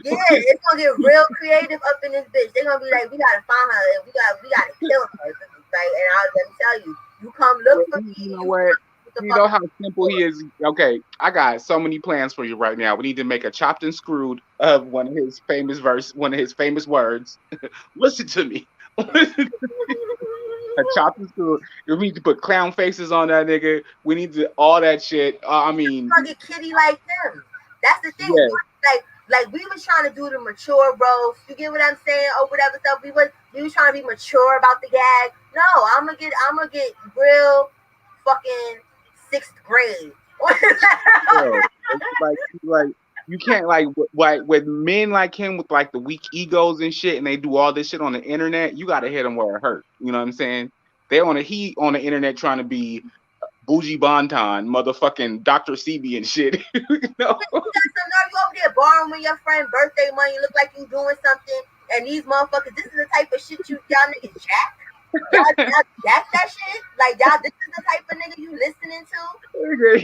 Yeah, it's gonna get real creative up in this bitch. They're gonna be like, we gotta find her and we gotta kill her. Like, and let me tell you, you come look for me. You know what? You know how simple he is. Okay, I got so many plans for you right now. We need to make a chopped and screwed of one of his famous words. Listen to me. A chopped and screwed. We need to put clown faces on that nigga. We need to all that shit. I mean, fucking kitty like them. That's the thing. yeah. Like we was trying to do the mature bros. You get what I'm saying? Or whatever stuff. We was trying to be mature about the gag. No, I'm gonna get real fucking sixth grade. Yo, it's like you can't like with men like him with like the weak egos and shit, and they do all this shit on the internet. You got to hit them where it hurt. You know what I'm saying? They on the internet trying to be bougie bonton, motherfucking Dr. CB and shit. You know? You got some nerve. You over there borrowing with your friend birthday money. You look like you doing something. And these motherfuckers, this is the type of shit y'all niggas jack. Y'all jack that shit. Like y'all, this is the type of nigga you listening to.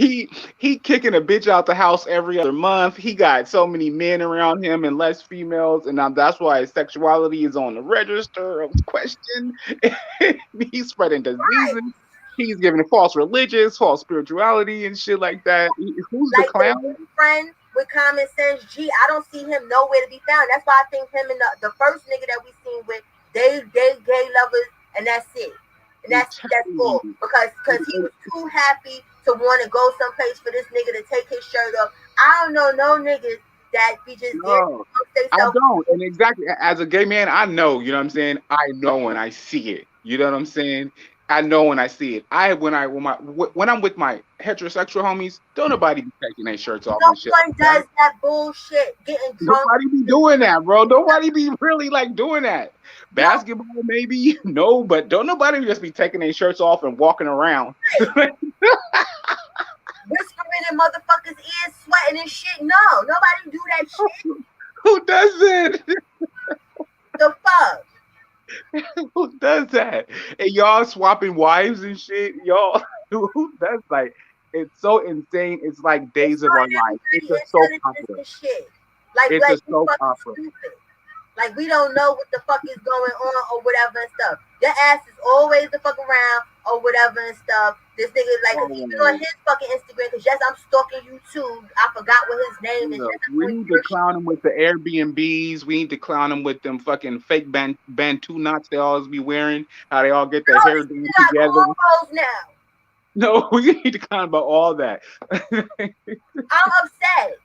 He kicking a bitch out the house every other month. He got so many men around him and less females, and now that's why his sexuality is on the register of question. He's spreading Right. diseases. He's giving false religions, false spirituality, and shit like that. Who's the Like the clown? one friend with common sense, I don't see him nowhere to be found. That's why I think him and the first nigga that we seen with, they gay lovers, and that's it. And that's cool. Because he was too happy to want to go someplace for this nigga to take his shirt off. I don't know no niggas that be just No, I don't. And exactly, as a gay man, I know, you know what I'm saying? I know when I see it. You know what I'm saying? I know when I see it. When I'm with my heterosexual homies, don't nobody be taking their shirts off No and shit one like that. does that bullshit. Getting drunk. Nobody be doing that, bro. Nobody be really like doing that. No, Basketball, maybe, no, but don't nobody just be taking their shirts off and walking around. whispering in motherfuckers' ears, sweating and shit. No, nobody do that shit. Who does it? The fuck? Who does that? And y'all swapping wives and shit. Y'all, who does like? It's so insane. It's like Days of Our Life. It's a soap opera. Shit. Like It's a you soap fucking opera. stupid. Like we don't know what the fuck is going on or whatever and stuff. Your ass is always the fuck around. or whatever and stuff. This nigga, like, Oh, even on his fucking Instagram, because yes, I'm stalking you too. I forgot what his name is. yeah. Yes, I'm We doing need to your shit. clown him with the Airbnbs. We need to clown him with them fucking fake Bantu knots they always be wearing. How they all get their No, hair this done nigga got together. cornrows now. No, we need to clown about all that. I'm upset.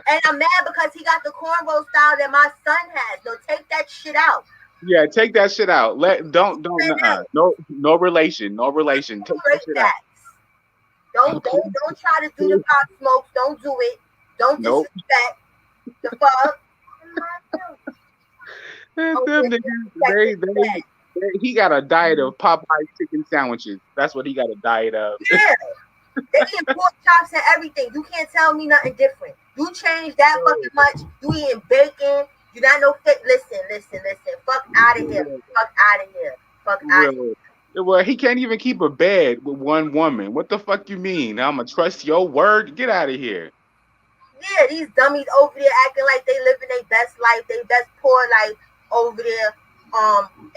And I'm mad because he got the cornrow style that my son has. No, take that shit out. Yeah, take that shit out. Don't Hey, no relation, no relation. Take that break shit out. that. Don't try to do the pop smokes. Don't do it. Don't Nope. disrespect the fuck. Oh, Them niggas, he got a diet of Popeye chicken sandwiches. That's what he got a diet of. yeah. They eat pork chops and everything. You can't tell me nothing different. You change that fucking much. You eating bacon. You not no fit. Listen. Fuck out of here. Fuck out of here. Fuck out of here. Real. Well, he can't even keep a bed with one woman. What the fuck you mean? I'm gonna trust your word? Get out of here. Yeah, these dummies over there acting like they living their best life, their best poor life over there,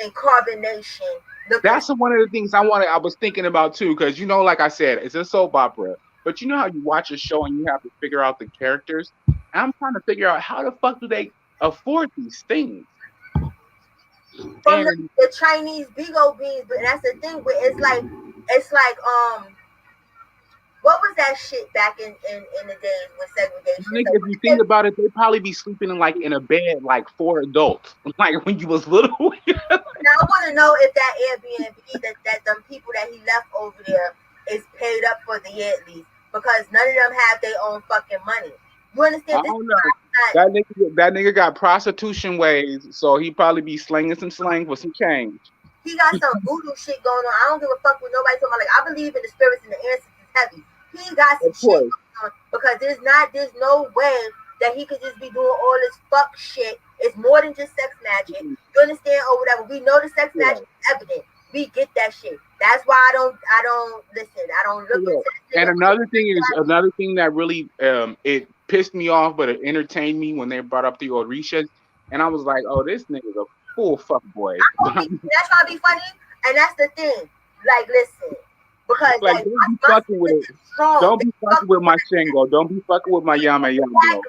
in carbonation. Looking That's one of the things I was thinking about too, because like I said, it's a soap opera. But you know how you watch a show and you have to figure out the characters? I'm trying to figure out how the fuck do they afford these things? from And the Chinese bigo beans, but that's the thing. But it's like what was that shit back in the days with segregation? if you think about it, they'd probably be sleeping in a bed like four adults, like when you was little. Now I want to know if that Airbnb that them people that he left over there is paid up for the year at least, because none of them have their own fucking money. You I understand? This don't is know. not, That nigga got prostitution ways, so he probably be slinging some slang for some change. he got some voodoo shit going on. I don't give a fuck what nobody talking about. Like, I believe in the spirits and the ancestors heavy. He got some Of shit course. going on because there's no way that he could just be doing all this fuck shit. It's more than just sex magic. You understand or whatever. We know the sex Yeah. magic is evident. We get that shit. That's why I don't listen. I don't look Yeah. into this And nigga. another thing that really it pissed me off, but it entertained me when they brought up the Orishas, and I was like, oh, this nigga's a full fuck boy. That's trying to be funny, and that's the thing. Like, listen, because Like, like don't be my fucking with spirit it. is strong. Don't They be fuck fucking with my with Shingo. Don't be fucking with my Yama Yama.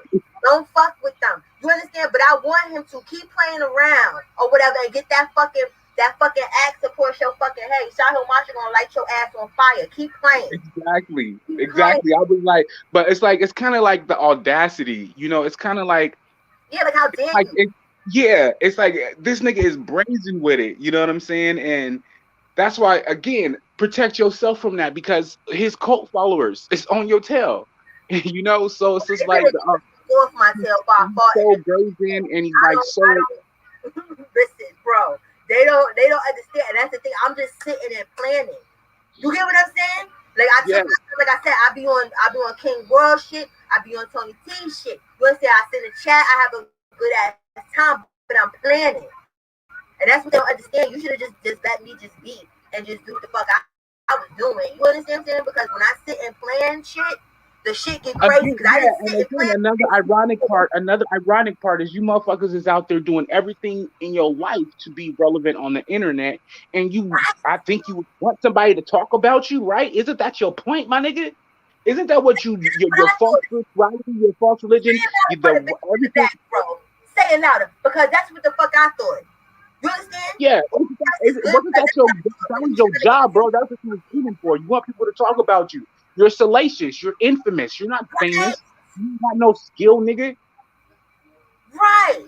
Don't fuck with them. You understand? But I want him to keep playing around or whatever and get that fucking axe to push your fucking head. Shahil Masha gonna light your ass on fire. Keep playing. Exactly. Keep Exactly. I was like, but it's kind of like the audacity, it's kind of like, Yeah, like how dare like you? yeah, it's like this nigga is brazen with it. You know what I'm saying? And that's why, again, protect yourself from that because his cult followers is on your tail. So it's just They like could have off my he's tail by far. so brazen and he's I like don't so. listen, bro. They don't understand. And that's the thing. I'm just sitting and planning. You get what I'm saying? Like Yeah, like I said, I be on King World shit. I be on Tony T shit. You understand? I sit in the chat. I have a good ass time, but I'm planning. And that's what they don't understand. You should have just let me just be and just do what the fuck I was doing. You understand what I'm saying? Because when I sit and plan shit, the shit get crazy. again, Because I yeah, didn't and sit and again, plan. another ironic part is you motherfuckers is out there doing everything in your life to be relevant on the internet, and I think you want somebody to talk about you, right? Isn't that your point, my nigga? Isn't that what But your I false thought, spirituality, your false religion, say it louder for the bitch in the everything? back, bro. Say it louder. Because that's what the fuck I thought. You understand? Yeah, That's just good wasn't because that that's your what I thought. that But was you your should have job, bro? That's what you was aiming for. You want people to talk about you. You're salacious. You're infamous. You're not right. famous. You got no skill, nigga. Right.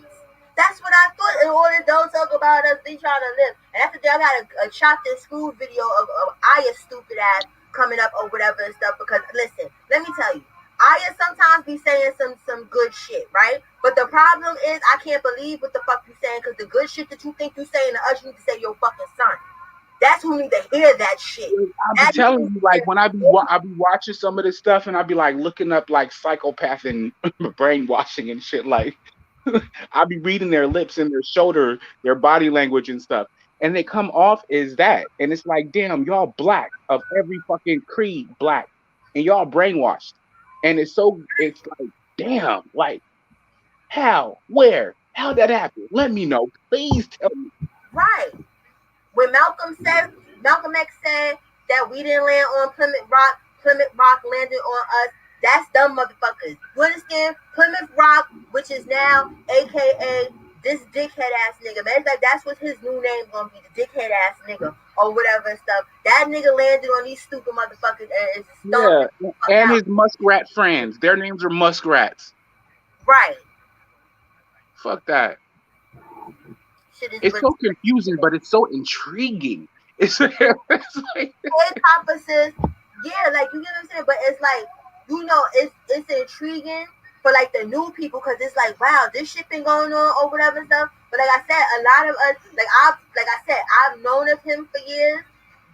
That's what I thought. And all the don't talk about us, they trying to live. And after that, I got a chopped in school video of Aya's stupid ass coming up or whatever and stuff. Because listen, let me tell you, Aya sometimes be saying some good shit, right? But the problem is I can't believe what the fuck you saying because the good shit that you think you saying to us, you need to say to your fucking son. That's who need to hear that shit. I be That you telling need you, to like hear. when I be watching some of this stuff, and I be like looking up like psychopath and brainwashing and shit. Like I be reading their lips and their shoulder, their body language and stuff, and they come off as that, and it's like, damn, y'all black of every fucking creed, black, and y'all brainwashed, and it's like, damn, like how, where, how that happened? Let me know, please tell me. Right. When Malcolm Malcolm X said that we didn't land on Plymouth Rock landed on us. That's dumb motherfuckers. You understand? Plymouth Rock, which is now AKA this dickhead ass nigga. Man, like that's what his new name gonna be, the dickhead ass nigga or whatever and stuff. That nigga landed on these stupid motherfuckers and is stomped Yeah, the fuck and out. his muskrat friends. Their names are muskrats. Right. Fuck that. Shit is It's so confusing, ridiculous. but it's so intriguing. It's like Hey, Papa says, yeah, like you get what I'm saying, but it's like it's intriguing for like the new people because it's like wow, this shit been going on or whatever and stuff. But like I said, a lot of us, I've known of him for years,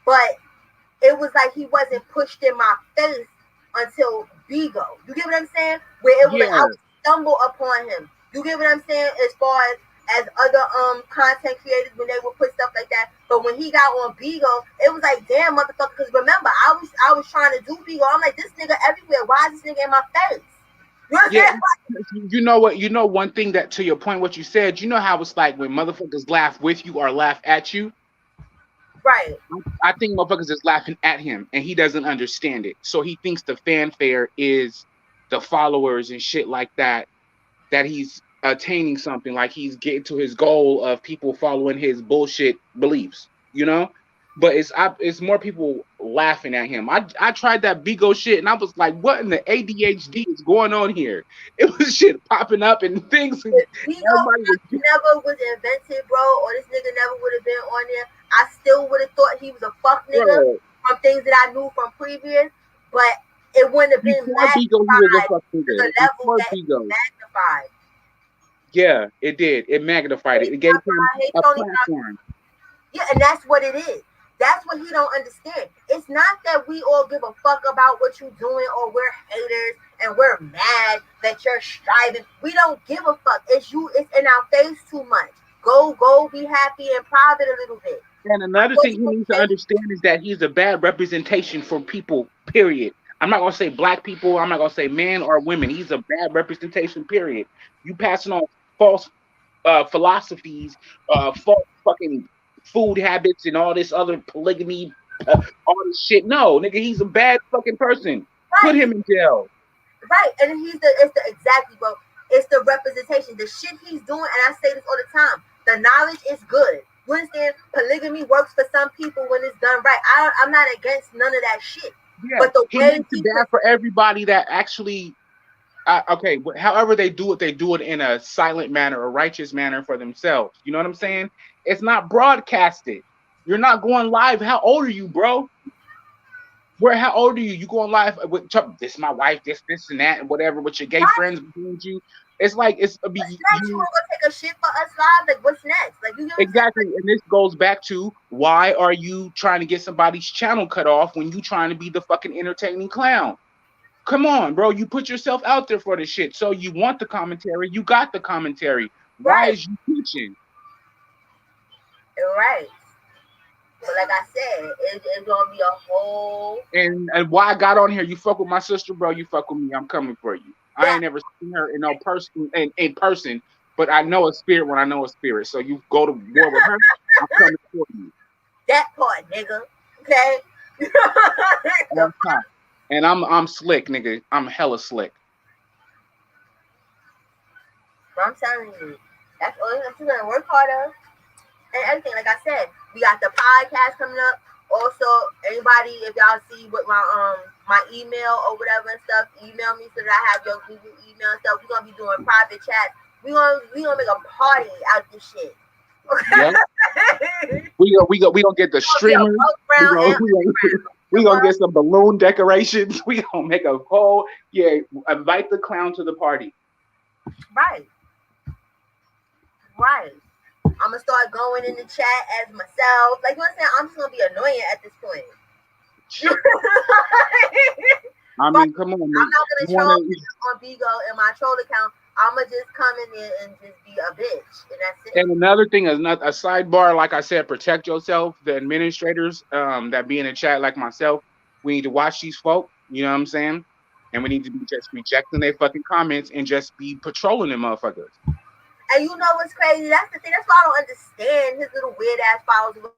but it was like he wasn't pushed in my face until Vigo. You get what I'm saying? Where it was like I yeah, would stumble upon him. You get what I'm saying? As far as other content creators when they would put stuff like that. But when he got on Vigo, it was like damn motherfucker. Because remember, I was trying to do Vigo. I'm like this nigga everywhere. Why is this nigga in my face? You know what I'm yeah. saying? You know what? You know one thing that to your point, what you said. You know how it's like when motherfuckers laugh with you or laugh at you. Right. I think motherfuckers is laughing at him and he doesn't understand it. So he thinks the fanfare is the followers and shit like that, that he's attaining something, like he's getting to his goal of people following his bullshit beliefs, you know? But it's more people laughing at him. I tried that Bigo shit and I was like, what in the ADHD is going on here? It was shit popping up and things and If Vigo everybody was never was invented, bro, or this nigga never would have been on there, I still would have thought he was a fuck nigga bro. from things that I knew from previous, but it wouldn't have been Before Bigo he was a magnified fuck to the nigga. level Before that it's Bigo. magnified. Yeah, it did. It magnified it. Hey, It gave him hey a Tony, platform. yeah, and that's what it is. That's what he don't understand. It's not that we all give a fuck about what you're doing or we're haters and we're mad that you're striving. We don't give a fuck. It's you. It's in our face too much. Go, be happy in private a little bit. And another thing he needs to understand is that he's a bad representation for people, period. I'm not gonna say black people, I'm not gonna say men or women. He's a bad representation, period. You passing on false philosophies, false fucking food habits and all this other polygamy, all this shit. No, nigga, he's a bad fucking person. Put Right, him in jail. right, and it's the exactly, bro. It's the representation, the shit he's doing, and I say this all the time. The knowledge is good. You understand? Polygamy works for some people when it's done right. I'm not against none of that shit. Yeah, But the he way makes it people, bad for everybody that actually okay, however they do it in a silent manner, a righteous manner for themselves. You know what I'm saying? It's not broadcasted. You're not going live. How old are you, bro? Where? How old are you? You going live with this? Is my wife. This, and that, and whatever. With your gay right? friends behind you. It's like it's What's next? You you wanna go take a shit for us live? Like what's next? Like you know what I'm saying? exactly. And this goes back to why are you trying to get somebody's channel cut off when you trying to be the fucking entertaining clown? Come on, bro. You put yourself out there for the shit. So you want the commentary. You got the commentary. Why Right, is you teaching? right. But like I said, it's gonna be a whole And why I got on here, you fuck with my sister, bro. You fuck with me. I'm coming for you. I that ain't never seen her in no person in person, but I know a spirit when I know a spirit. So you go to war with her, I'm coming for you. that part, nigga. Okay. All the time. And I'm slick, nigga. I'm hella slick. But I'm telling you, that's all you gonna work harder and everything. Like I said, we got the podcast coming up. Also, anybody, if y'all see what my email or whatever and stuff, email me so that I have your Google email and stuff. We're gonna be doing private chats. We gonna make a party out this shit. Yep. Okay. We gonna get the streamers. We gonna get some balloon decorations. We gonna make a whole invite the clown to the party. Right. Right. I'm gonna start going in the chat as myself. Like you know what I'm saying? I'm just gonna be annoying at this point. I mean, come on, man. I'm not gonna troll on Bigo in my troll account. I'ma just come in there and just be a bitch, and that's it. And another thing is not a sidebar. Like I said, protect yourself. The administrators that be in the chat, like myself, we need to watch these folk. You know what I'm saying? And we need to be just rejecting their fucking comments and just be patrolling them motherfuckers. And you know what's crazy? That's the thing. That's why I don't understand his little weird ass followers.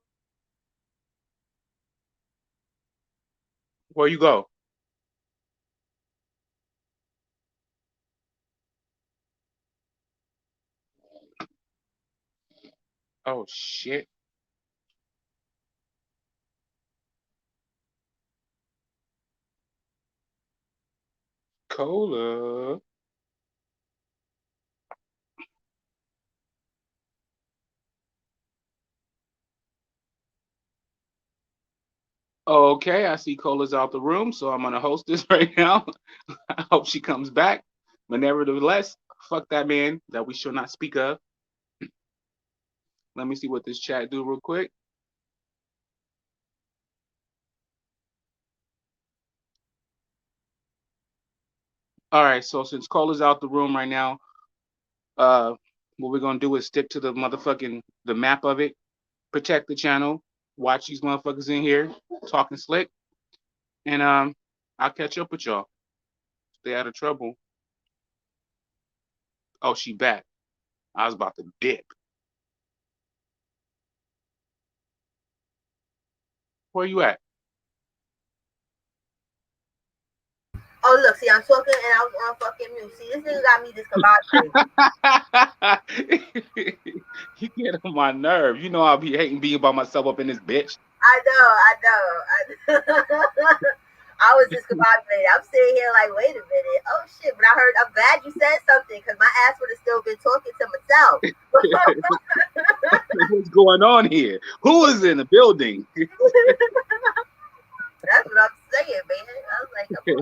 Where you go? Oh shit. Cola. Okay, I see Cola's out the room, so I'm gonna host this right now. I hope she comes back. But nevertheless, fuck that man that we shall not speak of. Let me see what this chat do real quick. All right, so since Cola's out the room right now, what we're gonna do is stick to the motherfucking the map of it, protect the channel, watch these motherfuckers in here talking slick, and I'll catch up with y'all. Stay out of trouble. Oh, she back. I was about to dip. Where you at? Oh look, see, I'm talking and I was on fucking mute. See, this nigga got me discombobulated. You get on my nerve. You know I'll be hating being by myself up in this bitch. I know. I was discombobulated. I'm sitting here like, wait a minute. Oh shit! But I'm glad you said something because my ass would have still been talking to myself. What's going on here? Who is in the building? That's what I'm saying, man. I was like, come on.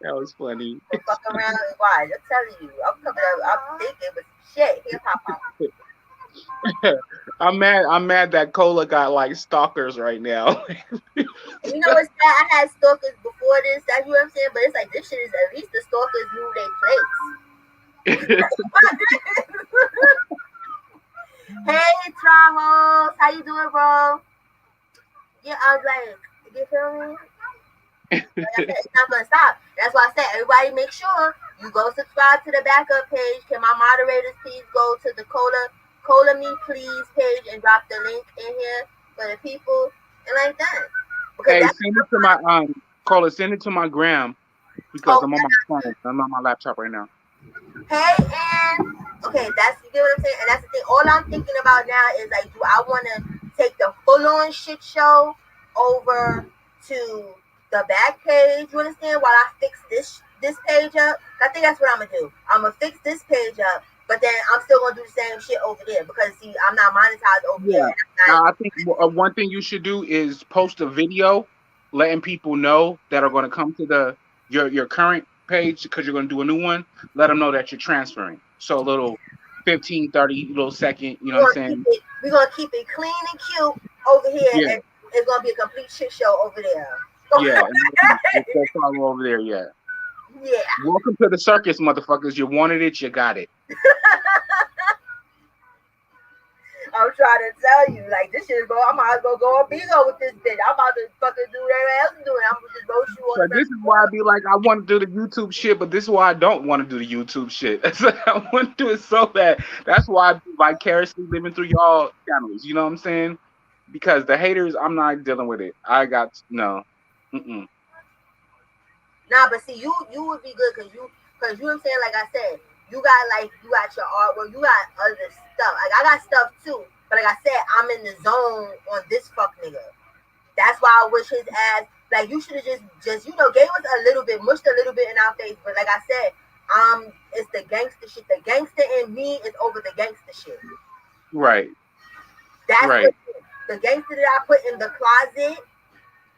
That was funny. Fuck around and watch. I'm telling you, I'm coming up. I'm thinking with shit. Hip hop. I'm mad that Cola got like stalkers right now. You know what's that? I had stalkers before this. That's what I'm saying. But it's like this shit is at least the stalkers knew their place. Hey, Trajos, how you doing, bro? Yeah, I was like, you feel me? It's not gonna stop. That's why I said, everybody make sure you go subscribe to the backup page. Can my moderators please go to the Cola Me Please page and drop the link in here for the people and like that. Hey, send it to my Cola. Send it to my gram because I'm on my phone. I'm on my laptop right now. Hey, and okay, that's, you get what I'm saying, and that's the thing. All I'm thinking about now is like, do I want to take the full-on shit show over to the back page? You understand? While I fix this page up, I think that's what I'm gonna do. I'm gonna fix this page up, but then I'm still gonna do the same shit over there because see, I'm not monetized over there. I think one thing you should do is post a video, letting people know that are going to come to your current page because you're going to do a new one. Let them know that you're transferring. So a little 15, 30 little second, you know what I'm saying? We're gonna keep it clean and cute over here, and it's gonna be a complete shit show over there. Yeah, go follow over there. Yeah. Welcome to the circus, motherfuckers. You wanted it, you got it. I'm trying to tell you, like, this shit is going, I might as well go on Bigo with this bitch. I'm about to fucking do whatever else I'm doing. I'm gonna just roast you on. So this is why I be like, I want to do the YouTube shit, but this is why I don't want to do the YouTube shit. I want to do it so bad. That's why I be vicariously living through y'all channels. You know what I'm saying? Because the haters, I'm not dealing with it. I got no. Mm-mm. Nah, but see, you would be good because you know what I'm saying. Like I said, you got your artwork, you got other stuff. Like I got stuff too, but like I said, I'm in the zone on this fuck nigga. That's why I wish his ass, like, you should have just gave us a little bit, mushed a little bit in our face. But like I said, it's the gangster shit. The gangster in me is over the gangster shit. Right. That's right. The gangster that I put in the closet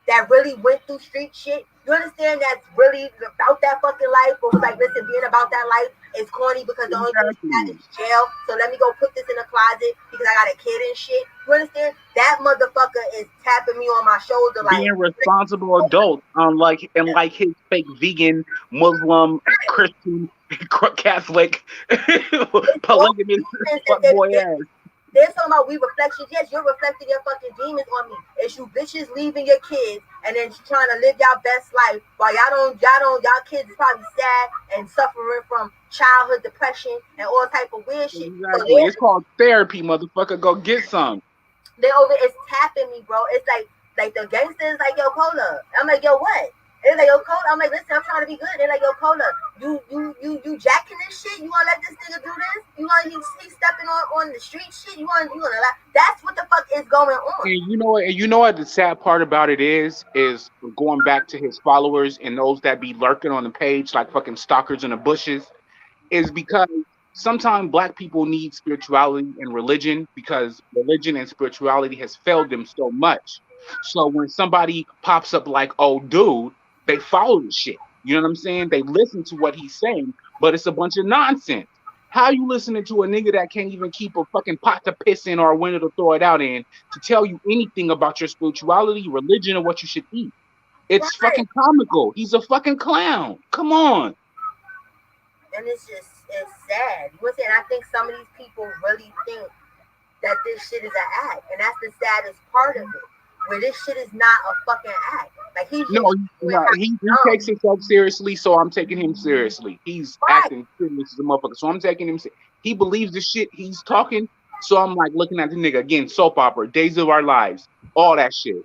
that really went through street shit. You understand that's really about that fucking life, but was like, listen, being about that life is corny because the only thing I got is jail. So let me go put this in the closet because I got a kid and shit. You understand? That motherfucker is tapping me on my shoulder like being responsible adult, unlike his fake vegan, Muslim, Christian, Catholic, polygamous fuckboy ass. They're talking about we reflections. Yes, you're reflecting your fucking demons on me. It's you bitches leaving your kids and then trying to live y'all best life while y'all kids is probably sad and suffering from childhood depression and all type of weird shit. Exactly. So it's called therapy, motherfucker. Go get some. It's tapping me, bro. It's like Like the gangsters, like yo, Cola. I'm like, yo, what? They're like, yo, Cola. I'm like, listen, I'm trying to be good. They're like, yo, Cola, you jacking this shit? You wanna let this nigga do this? You want he stepping on the street shit? You gonna lie? That's what the fuck is going on. And you know what the sad part about it is going back to his followers and those that be lurking on the page like fucking stalkers in the bushes, is because sometimes black people need spirituality and religion because religion and spirituality has failed them so much. So when somebody pops up like, oh dude, they follow the shit. You know what I'm saying? They listen to what he's saying, but it's a bunch of nonsense. How you listening to a nigga that can't even keep a fucking pot to piss in or a window to throw it out in to tell you anything about your spirituality, religion, or what you should eat? It's Right. fucking comical. He's a fucking clown. Come on. And it's sad. You know what I'm saying? I think some of these people really think that this shit is an act, and that's the saddest part of it. Where this shit is not a fucking act. Like he's No, just doing no, he how takes himself seriously, so I'm taking him seriously. He's right, acting serious as a motherfucker, so I'm taking him. He believes the shit he's talking, so I'm like looking at the nigga again. Soap opera, Days of Our Lives, all that shit.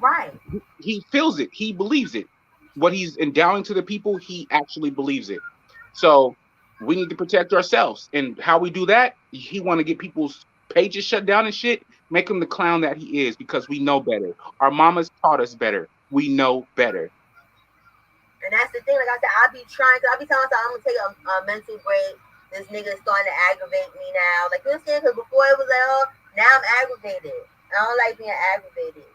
right. He feels it. He believes it. What he's endowing to the people, he actually believes it. So we need to protect ourselves, and how we do that? He want to get people's pages shut down and shit. Make him the clown that he is because we know better. Our mamas taught us better. We know better. And that's the thing. Like I said, I be trying. Cause I be telling myself I'm gonna take a mental break. This nigga is starting to aggravate me now. Like you understand? Because before it was like, oh, now I'm aggravated. I don't like being aggravated.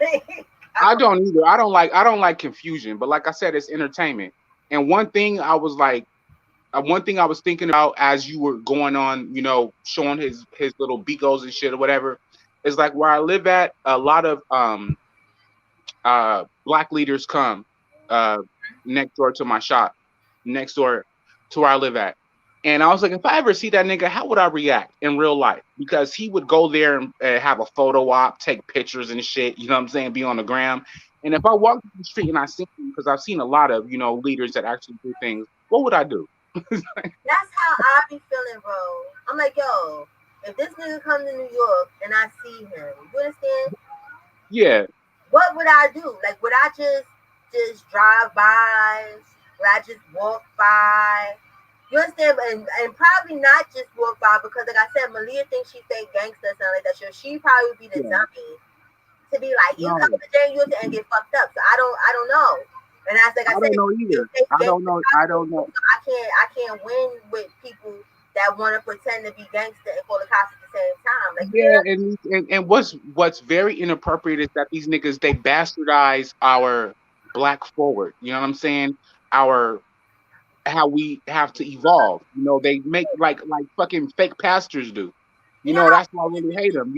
Like, I don't either. I don't like confusion, but like I said, it's entertainment. And one thing I was thinking about as you were going on, showing his little beagles and shit or whatever, is like where I live at, a lot of black leaders come uh next door to my shop, next door to where I live at. And I was like, if I ever see that nigga, how would I react in real life? Because he would go there and have a photo op, take pictures and shit, you know what I'm saying, be on the gram. And if I walk down the street and I see him, because I've seen a lot of, leaders that actually do things, what would I do? that's how I be feeling, bro. I'm like, yo, if this nigga comes to New York and I see him, you understand? Yeah, What would I do? Like, would I just drive by? Would I just walk by? You understand? And probably not just walk by because, like I said, Malia thinks she fake gangster or something like that. So she probably would be the yeah. dummy to be like, you come No, to jail and get fucked up. So I don't know. And that's like I I said, don't know you either. fake I don't gangster. know. I don't know. I can't win with people that want to pretend to be gangster and call the cops at the same time. Like, you Yeah, know, and what's very inappropriate is that these niggas they bastardize our black forward. You know what I'm saying? Our how we have to evolve. They make like fucking fake pastors do. you know That's why I really hate them.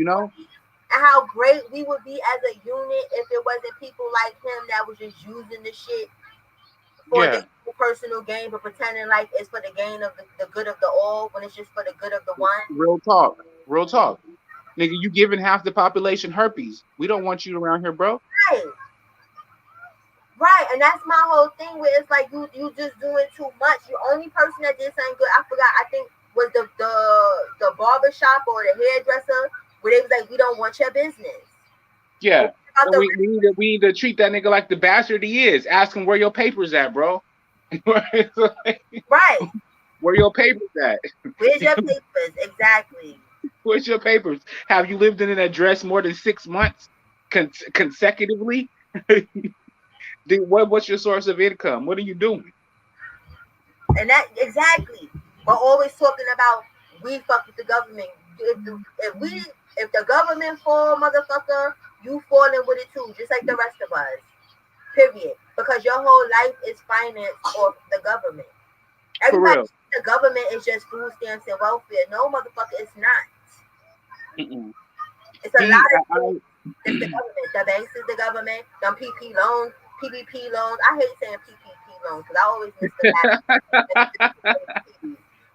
how great we would be as a unit if it wasn't people like him that was just using the shit for their Yeah, personal gain, but pretending like it's for the gain of the good of the all when it's just for the good of the one. real talk, real talk. Nigga, you giving half the population herpes. We don't want you around here, bro. Right, right, and that's my whole thing. Where it's like you just doing too much. The only person that did something good, I forgot. I think was the barber shop or the hairdresser where they was like, we don't want your business. But Yeah. what about And the we need to treat that nigga like the bastard he is. Ask him where your papers at, bro. right? Where your papers at? Where's your papers exactly? Where's your papers? Have you lived in an address more than 6 months consecutively? What's your source of income? What are you doing? And that exactly. But always talking about we fuck with the government. If the government fall, motherfucker, you falling with it too, just like the rest of us. Period. Because your whole life is financed off the government. For Everybody real. thinks the government is just food stamps and welfare. No, motherfucker, it's not. Mm-mm. It's a He, lot of I, things. It's the government. The banks is the government. Them PP loans, PPP loans. I hate saying PPP loans because I always miss the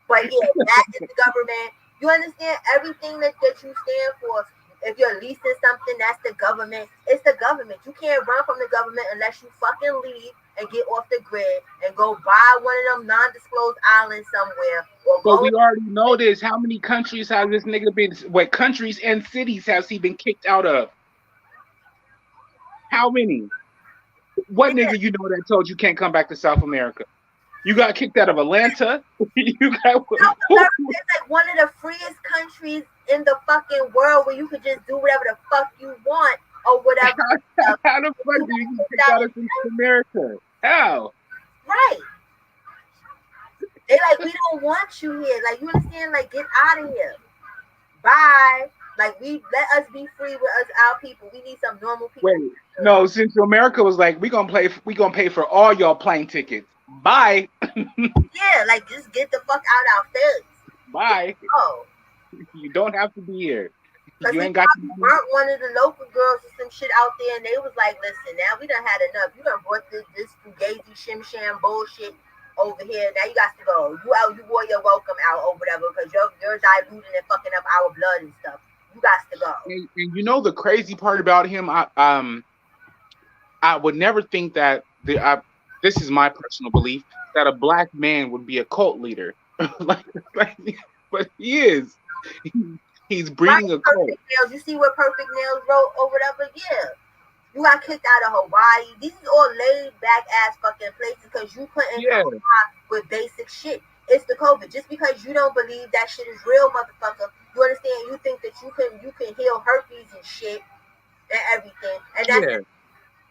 But yeah, that is the government. You understand everything that you stand for. If you're leasing something, that's the government. It's the government. You can't run from the government unless you fucking leave and get off the grid and go buy one of them non-disclosed islands somewhere or But go. we already know this. How many countries has this nigga been? What countries and cities has he been kicked out of? How many? What Yeah, nigga you know that told you can't come back to South America? You got kicked out of Atlanta. You got South America is like one of the freest countries in the fucking world where you could just do whatever the fuck you want or whatever. how the fuck do you get kicked out of South America? How? Right. They like, we don't want you here. Like, you understand? Like, get out of here. Bye. Like, we let us be free with us, our people. We need some normal people. Wait, no. Central America was like, we gonna pay for all y'all plane tickets. Bye, Yeah, like, just get the fuck out our face. bye. Oh. You don't have to be here. Because You he ain't got probably burnt one of the local girls or some shit out there, and they was like, listen, now we done had enough. You done brought this fugazi shim sham bullshit over here. Now you got to go. You wore your welcome out or whatever because you're diluting and fucking up our blood and stuff. You got to go. And you know the crazy part about him, I would never think that this is my personal belief that a black man would be a cult leader. like, but he is. He's breeding a cult. Perfect Nails. You see what Perfect Nails wrote or whatever? Yeah. You got kicked out of Hawaii. These is all laid back ass fucking places because you couldn't comply with basic shit. It's the COVID. Just because you don't believe that shit is real, motherfucker, you understand? You think that you can heal herpes and shit and everything. And that's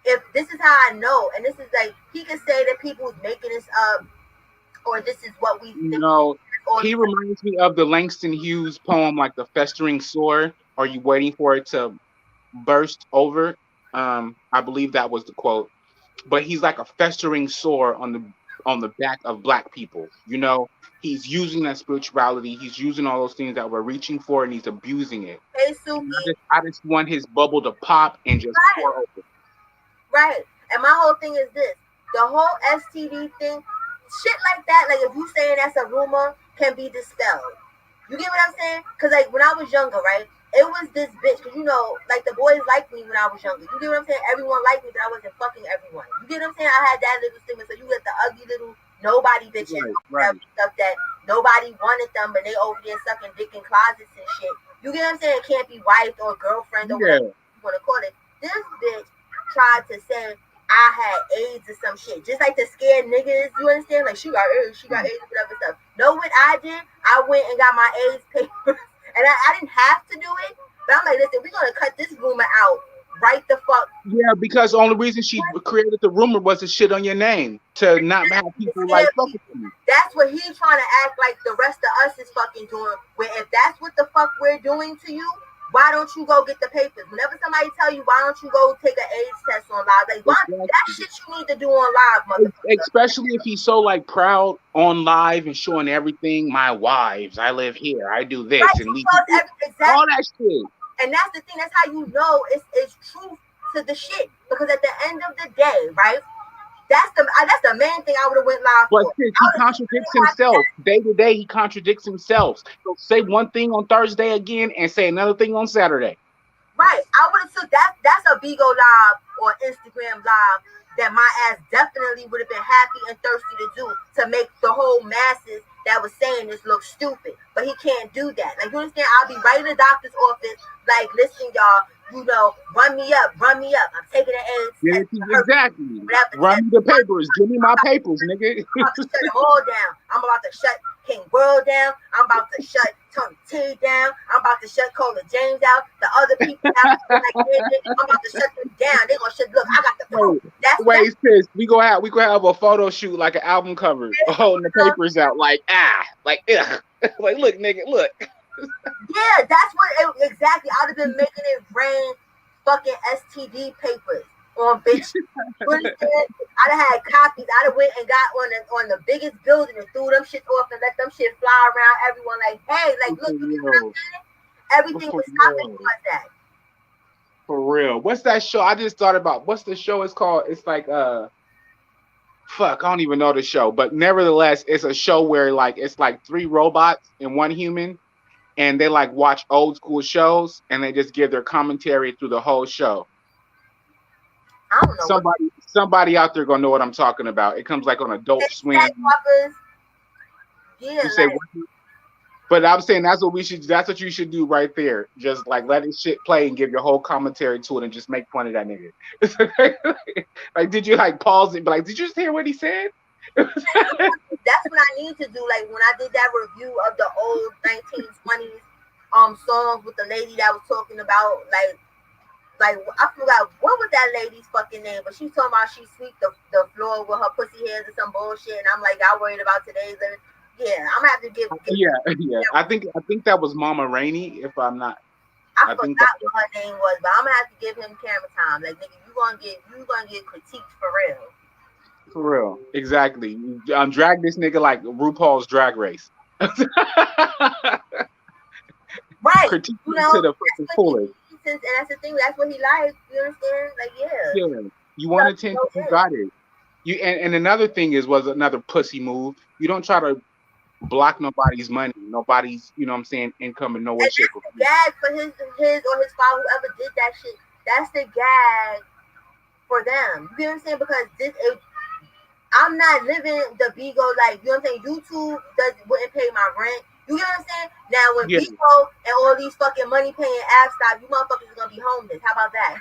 if this is how I know, and this is like he can say that people's making this up or this is what we think. He reminds me of the Langston Hughes poem, like the festering sore. Are you waiting for it to burst over? I believe that was the quote. But he's like a festering sore on the back of black people. You know, he's using that spirituality. He's using all those things that we're reaching for, and he's abusing it. Hey, Suki. I just want his bubble to pop and just pour over. Right. And my whole thing is this: the whole STD thing, shit like that. Like if you saying that's a rumor, can be dispelled. You get what I'm saying? Because like when I was younger, right? It was this bitch, because you know, like the boys liked me when I was younger. You get what I'm saying? Everyone liked me, but I wasn't fucking everyone. You get what I'm saying? I had that little stigma. So you get the ugly little nobody bitches, right. Stuff that nobody wanted them, but they over there sucking dick in closets and shit. You get what I'm saying? It can't be wife or girlfriend or whatever you want to call it. This bitch tried to say I had AIDS or some shit, just like to scare niggas. You understand? Like she got AIDS, whatever stuff. Know what I did? I went and got my AIDS papers. And I didn't have to do it, but I'm like, listen, we're gonna cut this rumor out right the fuck. Yeah, because the only reason she created the rumor was to shit on your name, to not have people like fucking you. That's what he's trying to act like the rest of us is fucking doing. Where if that's what the fuck we're doing to you, why don't you go get the papers? Whenever somebody tell you, why don't you go take an AIDS test on live? Like, why, that shit you need to do on live, motherfucker. Especially if he's so like proud on live and showing everything. My wives, I live here, I do this, right, and exactly. All that shit. And that's the thing. That's how you know it's truth to the shit. Because at the end of the day, right? That's the main thing I would have went live for. But he contradicts himself. Day to day, he contradicts himself. He'll say one thing on Thursday again and say another thing on Saturday. Right. I would have took that. That's a Bigo live or Instagram live that my ass definitely would have been happy and thirsty to do to make the whole masses that was saying this look stupid. But he can't do that. Like, you understand? I'll be right in the doctor's office. Like, listen, y'all. You know, run me up. I'm taking an AIDS. Yeah, exactly. Run me the papers. Give me my papers, nigga. I'm about to shut them all down. I'm about to shut King World down. I'm about to shut Tony T down. I'm about to shut Cola James out. The other people out. I'm about to shut them down. They're gonna shut. Look, I got the proof. Sis, we gonna have a photo shoot like an album cover, holding the papers out, like ugh, like look, nigga, look. Yeah, that's what exactly. I'd have been making it rain fucking STD papers on bitch. I'd have had copies. I'd have went and got on the biggest building and threw them shit off and let them shit fly around everyone. Like, hey, like look, you know what I'm saying? Everything was happening like that. For real. What's that show? I just thought about what's the show it's called. It's like fuck, I don't even know the show, but nevertheless, it's a show where like it's like 3 robots and 1 human. and they like watch old school shows, and they just give their commentary through the whole show. I don't know what Somebody out there gonna know what I'm talking about. It comes like on Adult Swim. Yeah, You say like, what? But I'm saying that's what we should. That's what you should do right there. Just like let his shit play and give your whole commentary to it, and just make fun of that nigga. Like, did you like pause it? But like, did you just hear what he said? that's what I need to do. Like when I did that review of the old 1920s songs with the lady that was talking about like I forgot what was that lady's fucking name, but she's talking about she swept the floor with her pussy hairs or some bullshit, and I'm like, y'all worried about today's living? Yeah, I'm gonna have to give Yeah. I think that was Mama Rainey. If I'm not, I I forgot think that what her name was, but I'm gonna have to give him camera time. Like nigga, you gonna get critiqued for real. for real. Exactly. Drag this nigga like RuPaul's Drag Race. Right. Critique You him know, to the fucking fullest. and that's the thing. That's what he likes. You understand? Like, yeah. Yeah. You want attention, you got it. And another thing was another pussy move. You don't try to block nobody's money, nobody's, you know what I'm saying, income in no way, And shape, or that's the form. gag for his or his father, whoever did that shit. That's the gag for them. You know what I'm saying? Because I'm not living the Bigo like, you know what I'm saying? YouTube wouldn't pay my rent. You get what I'm saying? Now when Yeah. Bigo and all these fucking money paying apps stop, you motherfuckers are gonna be homeless. How about that?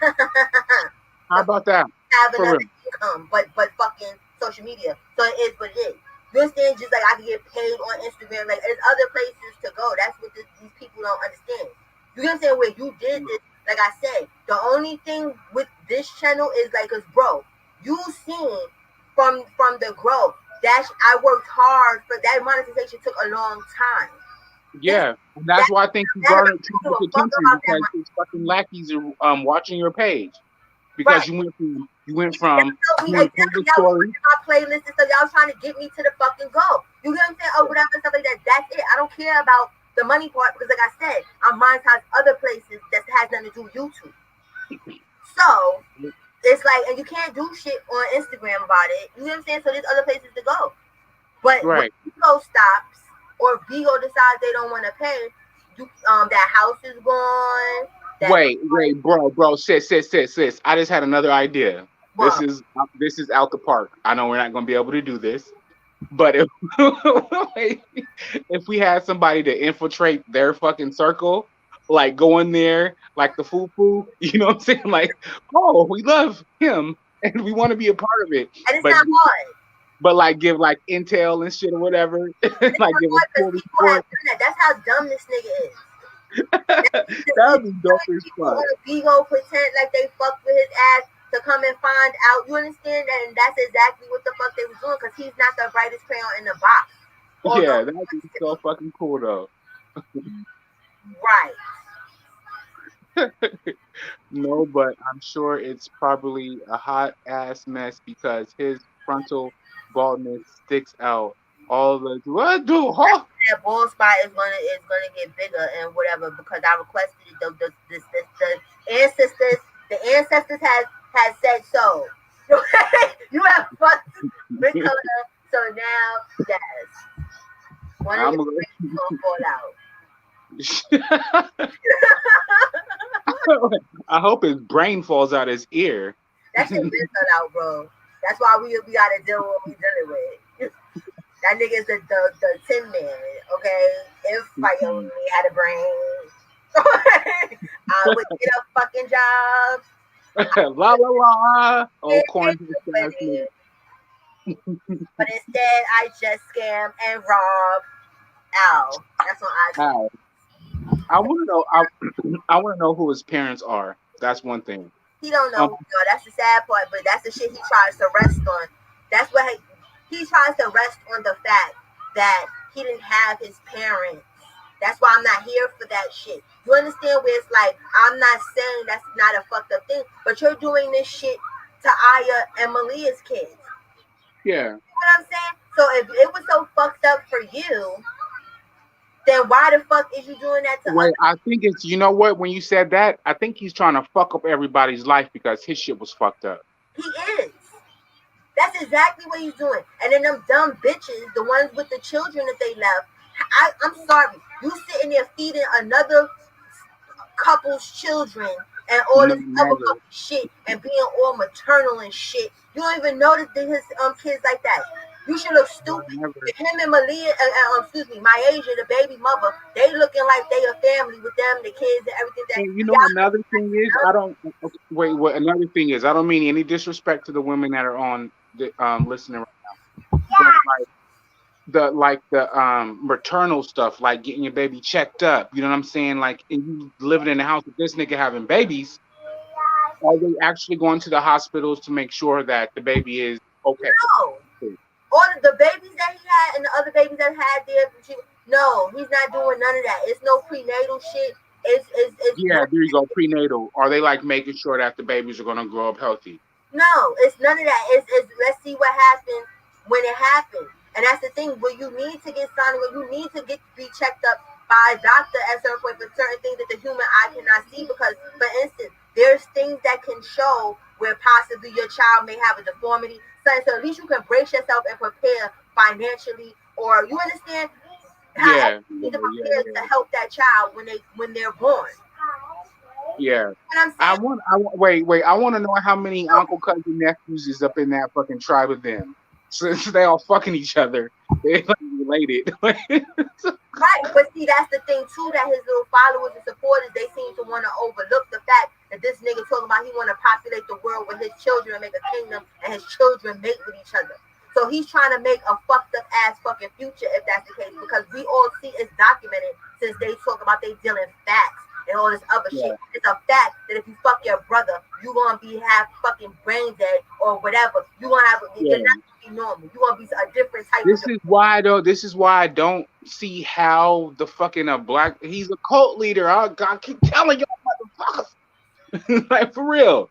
How about that? Have For another real. income, but fucking social media. So it is what it is. You understand? Just like I can get paid on Instagram, like there's other places to go. That's what these people don't understand. You understand where you did this? Like I said, the only thing with this channel is like, cause bro, you seen from the growth. I worked hard for that. Monetization took a long time. Yeah. And that's why I think you garnered too much attention, because these fucking lackeys are watching your page. Because Right. you went from doing Exactly. public stories. My playlist and stuff. Y'all trying to get me to the fucking goal. You get what I'm saying? Or whatever stuff like that. That's it. I don't care about the money part because, like I said, I monetize other places that has nothing to do with YouTube. So it's like, and you can't do shit on Instagram about it. You know what I'm saying? So there's other places to go. But Right. when Bigo stops or Bigo decides they don't want to pay, that house is gone. Wait, bro, sis. I just had another idea. What? This is out the park. I know we're not gonna be able to do this, but if if we had somebody to infiltrate their fucking circle, like go in there, like the foo, you know what I'm saying? Like, oh, we love him and we want to be a part of it, And it's but not hard. but like give like intel and shit or whatever, like give a full report. That's how dumb this nigga is. That would be dope as fuck. Bigo pretend like they fucked with his ass to come and find out. You understand that? And that's exactly what the fuck they was doing because he's not the brightest crayon in the box. Yeah, that would be so fucking cool though. Right. No, but I'm sure it's probably a hot ass mess because his frontal baldness sticks out. All the what do? Huh? That bald spot is gonna get bigger and whatever because I requested it. The ancestors has said so. You have fucked with color, so now yes, one of your brains gonna fall out. I hope his brain falls out his ear. That shit been fell out, bro. That's why we gotta deal with what we dealing with. That nigga is the Tin Man, okay? If I only had a brain, I would get a fucking job. La la la. Oh, corn. But instead, I just scam and rob. Ow. That's what I Ow. I want to know. I want to know who his parents are. That's one thing. He don't know. No, that's the sad part. But that's the shit he tries to rest on. That's what he tries to rest on the fact that he didn't have his parents. That's why I'm not here for that shit. You understand where it's like, I'm not saying that's not a fucked up thing, but you're doing this shit to Aya and Malia's kids. Yeah. You know what I'm saying? So if it was so fucked up for you, then why the fuck is you doing that to us? I think it's, you know what, when you said that, I think he's trying to fuck up everybody's life because his shit was fucked up. He is. That's exactly what he's doing. And then them dumb bitches, the ones with the children that they left, I'm sorry. You sitting there feeding another couple's children and all No, this other never. fucking shit and being all maternal and shit. You don't even know that his kids like that. You should look No, stupid. never. Him and Malia, excuse me, my Asia, the baby mother, they looking like they a family with them, the kids and everything. That And you know, y'all another thing is, I don't okay, wait. What another thing is, I don't mean any disrespect to the women that are on the listening, but the maternal stuff, like getting your baby checked up. You know what I'm saying? Like, and you living in the house with this nigga having babies. Are they actually going to the hospitals to make sure that the baby is okay? no. All of the babies that he had and the other babies that had there, no, he's not doing none of that. It's no prenatal shit. It's Yeah, none. there you go. Prenatal. Are they like making sure that the babies are going to grow up healthy? No, it's none of that. It's let's see what happens when it happens. And that's the thing. Where you need to get signed, where you need to be checked up by a doctor at certain point for certain things that the human eye cannot see. Because, for instance, there's things that can show where possibly your child may have a deformity. So at least you can brace yourself and prepare financially, or you understand how Yeah, you yeah, need to yeah, prepare yeah. to help that child when they're born. Yeah. You know what I'm I saying? want. I want. Wait. I want to know how many uncle, cousin, nephews is up in that fucking tribe of them. Since they all fucking each other, they like related. Right, but see, that's the thing too. That his little followers and supporters, they seem to want to overlook the fact that this nigga talking about he want to populate the world with his children and make a kingdom, and his children mate with each other. So he's trying to make a fucked up ass fucking future if that's the case, because we all see it's documented since they talk about they dealing facts and all this other shit. Yeah, It's a fact that if you fuck your brother, you gonna be half fucking brain dead or whatever. You gonna have you're yeah. not gonna be normal. You gonna be a different type of. This is why though. This is why I don't see how the fucking black. He's a cult leader. I keep telling y'all motherfuckers. Like for real.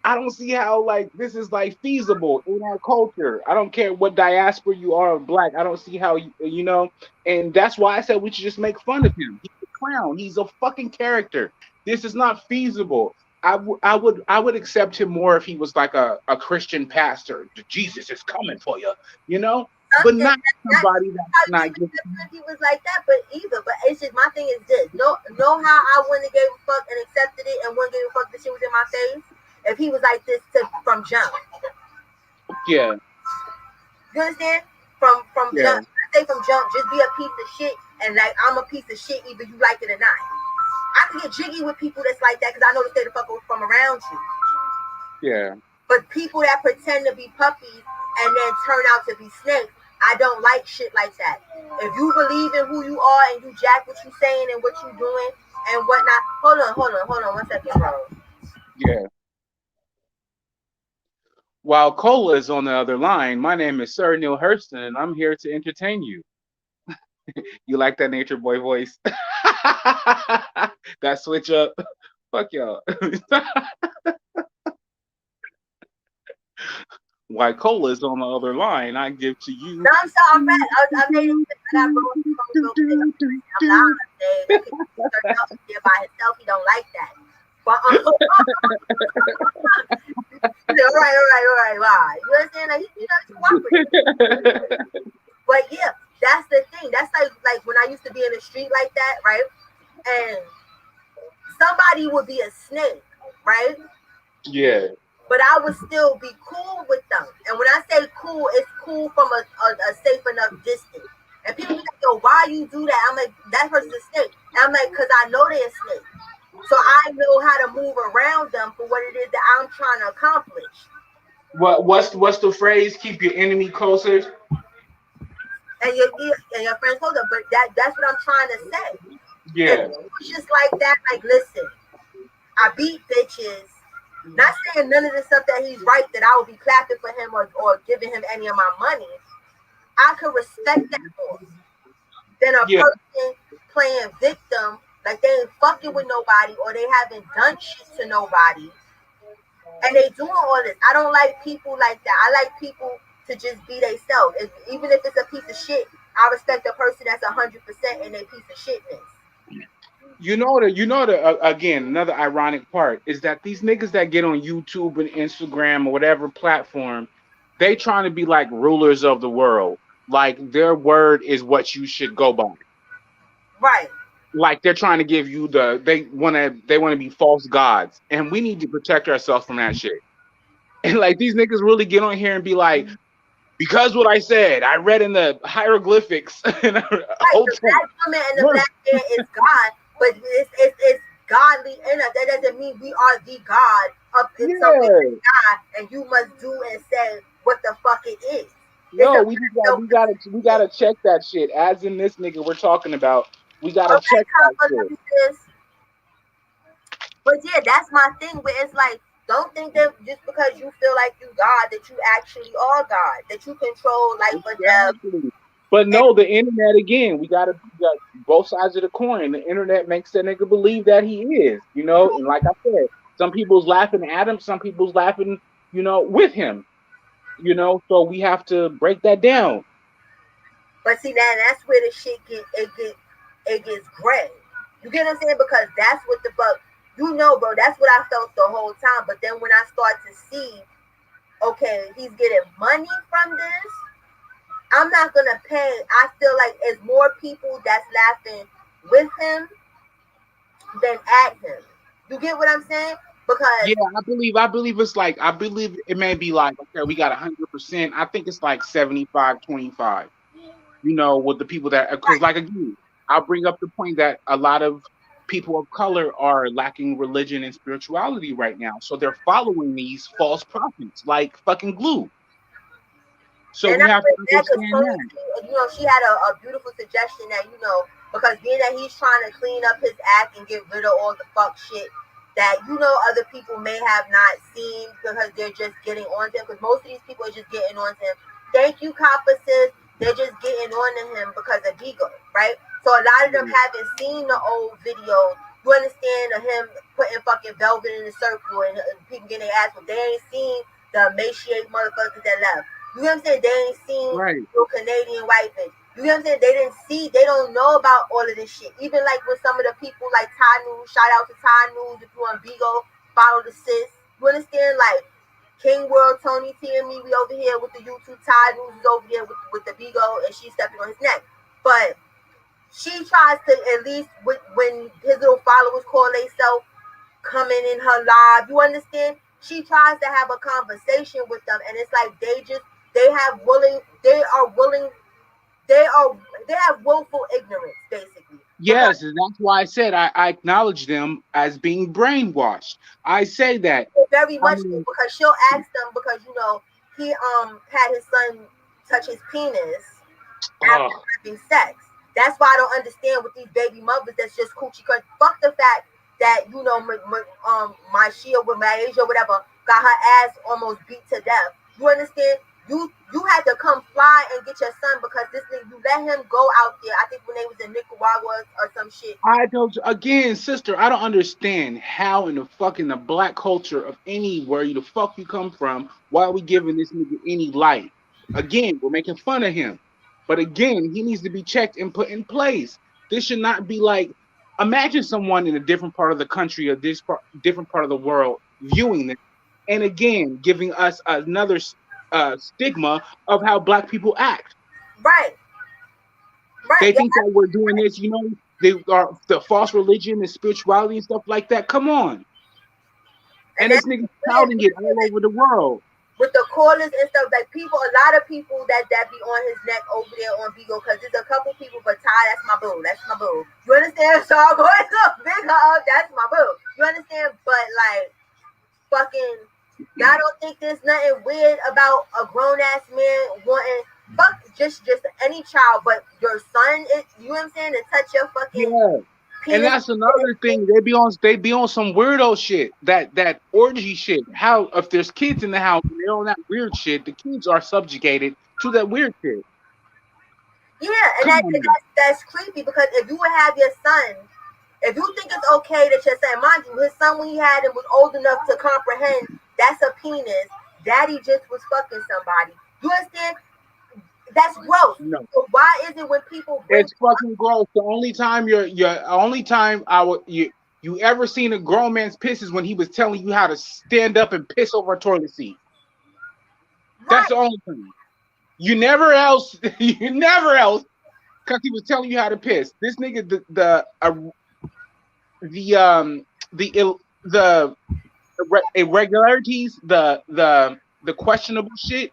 I don't see how like this is like feasible in our culture. I don't care what diaspora you are of black. I don't see how you know, and that's why I said we should just make fun of him. He's a clown. He's a fucking character. This is not feasible. I would accept him more if he was like a Christian pastor. Jesus is coming for you, you know, but Something not that somebody that's how not you giving. if he was like that, but either. But it's just my thing is this. Know how I wouldn't have gave a fuck and accepted it and wouldn't give a fuck that shit was in my face if he was like this from jump. Yeah, You understand? From yeah, jump. I say from jump, just be a piece of shit and like I'm a piece of shit either you like it or not. I can get jiggy with people that's like that because I know to stay the fuck from around you. yeah. But people that pretend to be puppies and then turn out to be snakes, I don't like shit like that. If you believe in who you are and you jack what you saying and what you doing and whatnot, hold on 1 second, bro. Yeah. While Cola is on the other line, my name is Sir Neil Hurston, and I'm here to entertain you. You like that Nature Boy voice? That switch up? Fuck y'all. While Cola is on the other line, I give to you. No, I'm sorry, I'm back. I made it. I got rolling real quick. I'm lying. That people turn up there by himself. He don't like that. But all right. Why? You understand? Like you know, cooperative. But yeah, that's the thing. That's like when I used to be in the street like that, right? And somebody would be a snake, right? Yeah. But I would still be cool with them. And when I say cool, it's cool from a safe enough distance. And people be like, yo, why you do that? I'm like, that person's a snake. And I'm like, because I know they're a snake. So I know how to move around them for what it is that I'm trying to accomplish. What's the phrase? Keep your enemy closer. And your friends hold up, but that's what I'm trying to say. Yeah. And it's just like that, like, listen, I beat bitches. Not saying none of the stuff that he's right that I would be clapping for him or giving him any of my money. I could respect that more than a Yeah. person playing victim, like they ain't fucking with nobody or they haven't done shit to nobody. And they doing all this. I don't like people like that. I like people to just be themselves. Even if it's a piece of shit, I respect a person that's 100% in their piece of shitness. Again, another ironic part is that these niggas that get on YouTube and Instagram or whatever platform, they trying to be like rulers of the world. Like their word is what you should go by. Right. like they're trying to give you they want to be false gods, and we need to protect ourselves from that shit. And like these niggas really get on here and be like, because what I said, I read in the hieroglyphics. And Right, hold the black woman and the on. black man is God, but it's godly in us. That doesn't mean we are the God of it. So it's Yeah. God, and you must do and say what the fuck it is. It's No, a we gotta check that shit. As in this nigga we're talking about, we gotta okay, check that Copper, let shit. me this. But yeah, that's my thing. Where it's like, don't think that just because you feel like you God, that you actually are God, that you control life or death. Exactly. But And no, the internet again, we got both sides of the coin. The internet makes that nigga believe that he is, and like I said, some people's laughing at him, some people's laughing, with him, so we have to break that down. but see, now that's where the shit it gets gray. You get what I'm saying? Because that's what the fuck bro. That's what I felt the whole time. But then when I start to see, okay, he's getting money from this, I'm not gonna pay. I feel like it's more people that's laughing with him than at him. You get what I'm saying? Because Yeah, I believe it's like, I believe it may be like, okay, we got 100%. I think it's like 75-25. With the people that, because like again, I'll bring up the point that a lot of people of color are lacking religion and spirituality right now. So they're following these false prophets like fucking glue. So and we I have to with that because understand Tony, that. she had a beautiful suggestion that because being that he's trying to clean up his act and get rid of all the fuck shit that other people may have not seen because they're just getting on to him. Because most of these people are just getting on to him. Thank you, Copper says they're just getting on to him because of ego, right? So a lot of them haven't seen the old videos. You understand of him putting fucking velvet in the circle and people getting their ass, but they ain't seen the emaciated motherfuckers that left. You know what I'm saying? They ain't seen Right. no Canadian white bitch. You know what I'm saying? They don't know about all of this shit. Even like with some of the people like Ty News, shout out to Ty News if you on Vigo, follow the sis. You understand? Like King World, Tony T and me, we over here with the YouTube. Ty News is over there with the Vigo and she's stepping on his neck. But she tries to at least when his little followers call themselves coming in her live. You understand? She tries to have a conversation with them, and it's like they have willful ignorance, basically. Because Yes, and that's why I said I acknowledge them as being brainwashed. I say that. very I much mean, because she'll ask them because he had his son touch his penis after oh, having sex. That's why I don't understand with these baby mothers that's just coochie. Cause fuck the fact that my Shia with my Asia whatever got her ass almost beat to death. You understand? You had to come fly and get your son because this nigga you let him go out there. I think when they was in Nicaragua or some shit. I don't, again, sister, I don't understand how in the black culture of anywhere the fuck you come from, why are we giving this nigga any light? Again, we're making fun of him. But again, he needs to be checked and put in place. This should not be like, imagine someone in a different part of the country or different part of the world viewing this, and again, giving us another stigma of how black people act. Right, right, They yeah, think that we're doing this, they are the false religion and spirituality and stuff like that. Come on. and And that's this nigga weird touting it all over the world. with the callers and stuff, like a lot of people that be on his neck over there on Vigo, because there's a couple people, but Ty, that's my boo. You understand? So I'm going to big her up, that's my boo. You understand? But like, fucking, y'all don't think there's nothing weird about a grown ass man wanting just any child, but your son is, you know what I'm saying, to touch your fucking Yeah. And penis. that's another thing. They be on some weirdo shit. That orgy shit. How if there's kids in the house and they're on that weird shit, the kids are subjugated to that weird shit. Yeah, and Come on now. that's creepy because if you would have your son, if you think it's okay that your son, mind you, his son when he had him was old enough to comprehend that's a penis, daddy just was fucking somebody. You understand? That's gross. No. So why is it when people bring It's fucking gross. The only time only time you ever seen a grown man's piss is when he was telling you how to stand up and piss over a toilet seat. That's right, the only time. You never else. You never else. because he was telling you how to piss. This nigga, the the irregularities, the questionable shit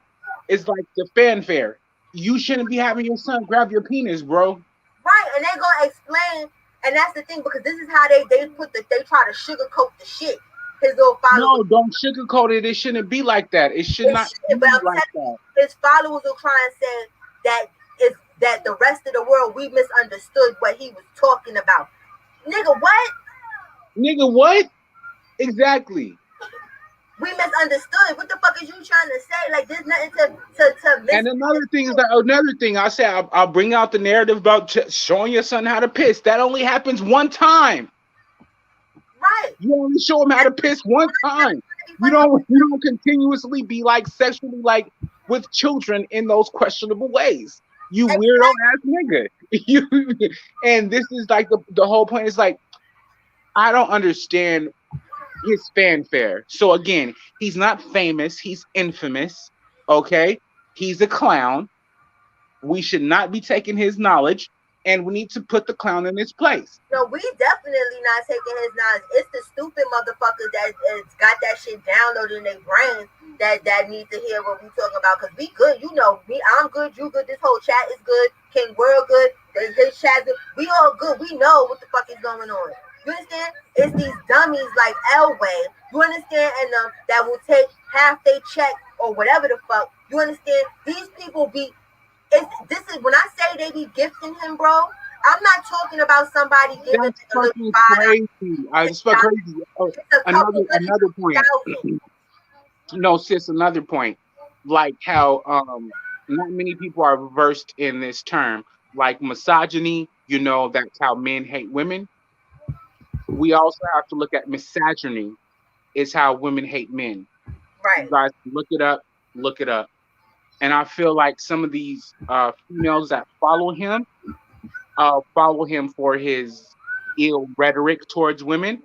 is like the fanfare. You shouldn't be having your son grab your penis, bro. Right, and they gonna explain, and that's the thing because this is how they try to sugarcoat the shit. His little followers, No, don't sugarcoat it. It shouldn't be like that. It should it not be shit, but I'm like telling you, that. his followers will try and say that is that the rest of the world we misunderstood what he was talking about. Nigga, what? Nigga, what? Exactly. We misunderstood. What the fuck is you trying to say? Like, there's nothing to And another thing is misunderstand. that another thing I said, I'll bring out the narrative about showing your son how to piss. That only happens one time. Right. You only show him how to piss one time. You don't continuously be like sexually like with children in those questionable ways. You weirdo ass nigga. You and this is like the whole point is like I don't understand his fanfare. So again, he's not famous, he's infamous. Okay? He's a clown. We should not be taking his knowledge, and we need to put the clown in his place. No, we definitely not taking his knowledge. It's the stupid motherfuckers that got that shit downloaded in their brains that need to hear what we talking about. Cause we good, you know me. I'm good. You good. This whole chat is good. King World good. His chat good. We all good. We know what the fuck is going on. You understand? It's these dummies like Elway. You understand? And that will take half they check or whatever the fuck. You understand? These people be. This is when I say they be gifting him, bro. I'm not talking about somebody giving That's a little fucking $5. crazy. I just fuck crazy. Oh, It's a couple another point. $100,000. No, sis, another point. Like how not many people are versed in this term. Like misogyny, that's how men hate women. We also have to look at misogyny is how women hate men. You Right. guys look it up, look it up. And I feel like some of these females that follow him for his ill rhetoric towards women,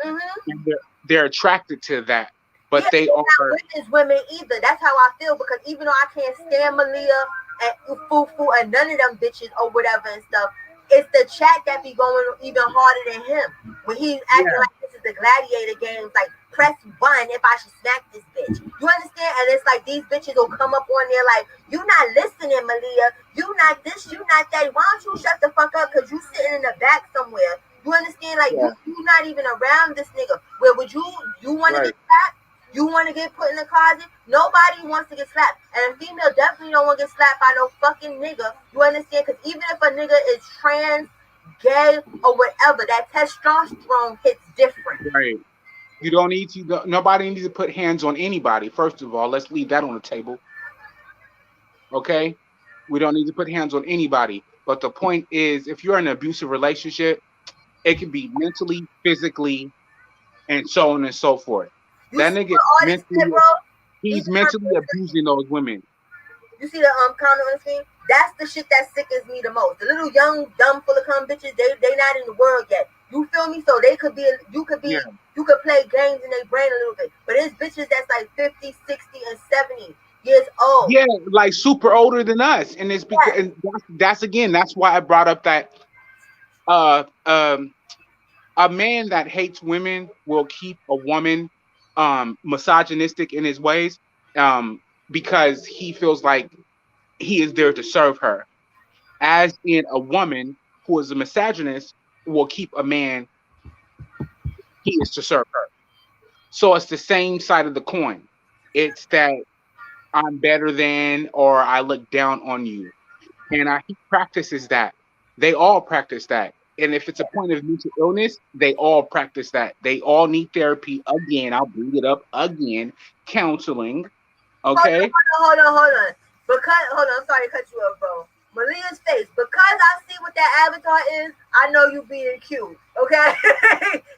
Mm-hmm. and they're attracted to that. But Yeah, they they're not are, with his women either. That's how I feel because even though I can't stand Malia and Fufu and none of them bitches or whatever and stuff, it's the chat that be going even harder than him. When he's acting yeah, like this is the gladiator games, like press 1 if I should smack this bitch. You understand? And it's like these bitches will come up on there like, you not listening, Malia. You not this, you not that. Why don't you shut the fuck up? Cause you sitting in the back somewhere. You understand? Like yeah, you not even around this nigga. Where would you want to right. get slapped? You want to get put in the closet? Nobody wants to get slapped. And a female definitely don't want to get slapped by no fucking nigga. You understand? Because even if a nigga is trans, gay, or whatever, that testosterone hits different. Right. You don't need to. Nobody needs to put hands on anybody. First of all, let's leave that on the table. Okay. We don't need to put hands on anybody. But the point is, if you're in an abusive relationship, it can be mentally, physically, and so on and so forth. You That see nigga what all this mentally, shit, bro? he's Even her mentally abusing those women. you see the comment on the screen? That's the shit that sickens me the most. The little young, dumb, full of cum bitches, they not in the world yet. You feel me? So they could be, you could Yeah. play games in their brain a little bit. But it's bitches that's like 50, 60, and 70 years old. Yeah, like super older than us, and it's because Yes. and that's again that's why I brought up that uh um a man that hates women will keep a woman misogynistic in his ways because he feels like he is there to serve her, as in a woman who is a misogynist will keep a man he is to serve her. So it's the same side of the coin. It's that I'm better than or I look down on you. And he practices that. They all practice that. And if it's a point of mental illness, they all practice that. They all need therapy again. I'll bring it up again. Counseling. Okay. Hold on. Because hold on, I'm sorry to cut you off, bro. Malia's face. Because I see what that avatar is, I know you being cute. Okay?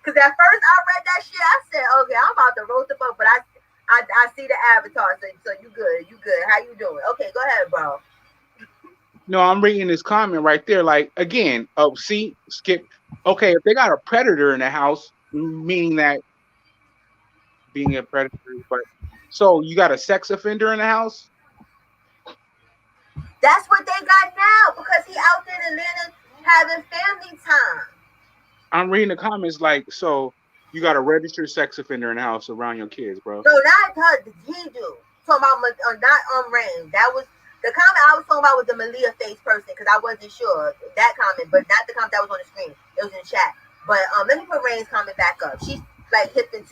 Because at first I read that shit, I said, okay, I'm about to roast the fuck, but I see the avatar, so you good. You good. How you doing? Okay, go ahead, bro. No, I'm reading this comment right there. Like again, oh, see, skip. Okay, if they got a predator in the house, meaning that being a predator, but so you got a sex offender in the house? That's what they got now because he out there in Atlanta having family time. I'm reading the comments like, so you got a registered sex offender in the house around your kids, bro. No, not her. He do. Talking about not Rain. That was the comment I was talking about was the Malia face person because I wasn't sure that comment, but not the comment that was on the screen. It was in chat. But let me put Rain's comment back up. She's like hipping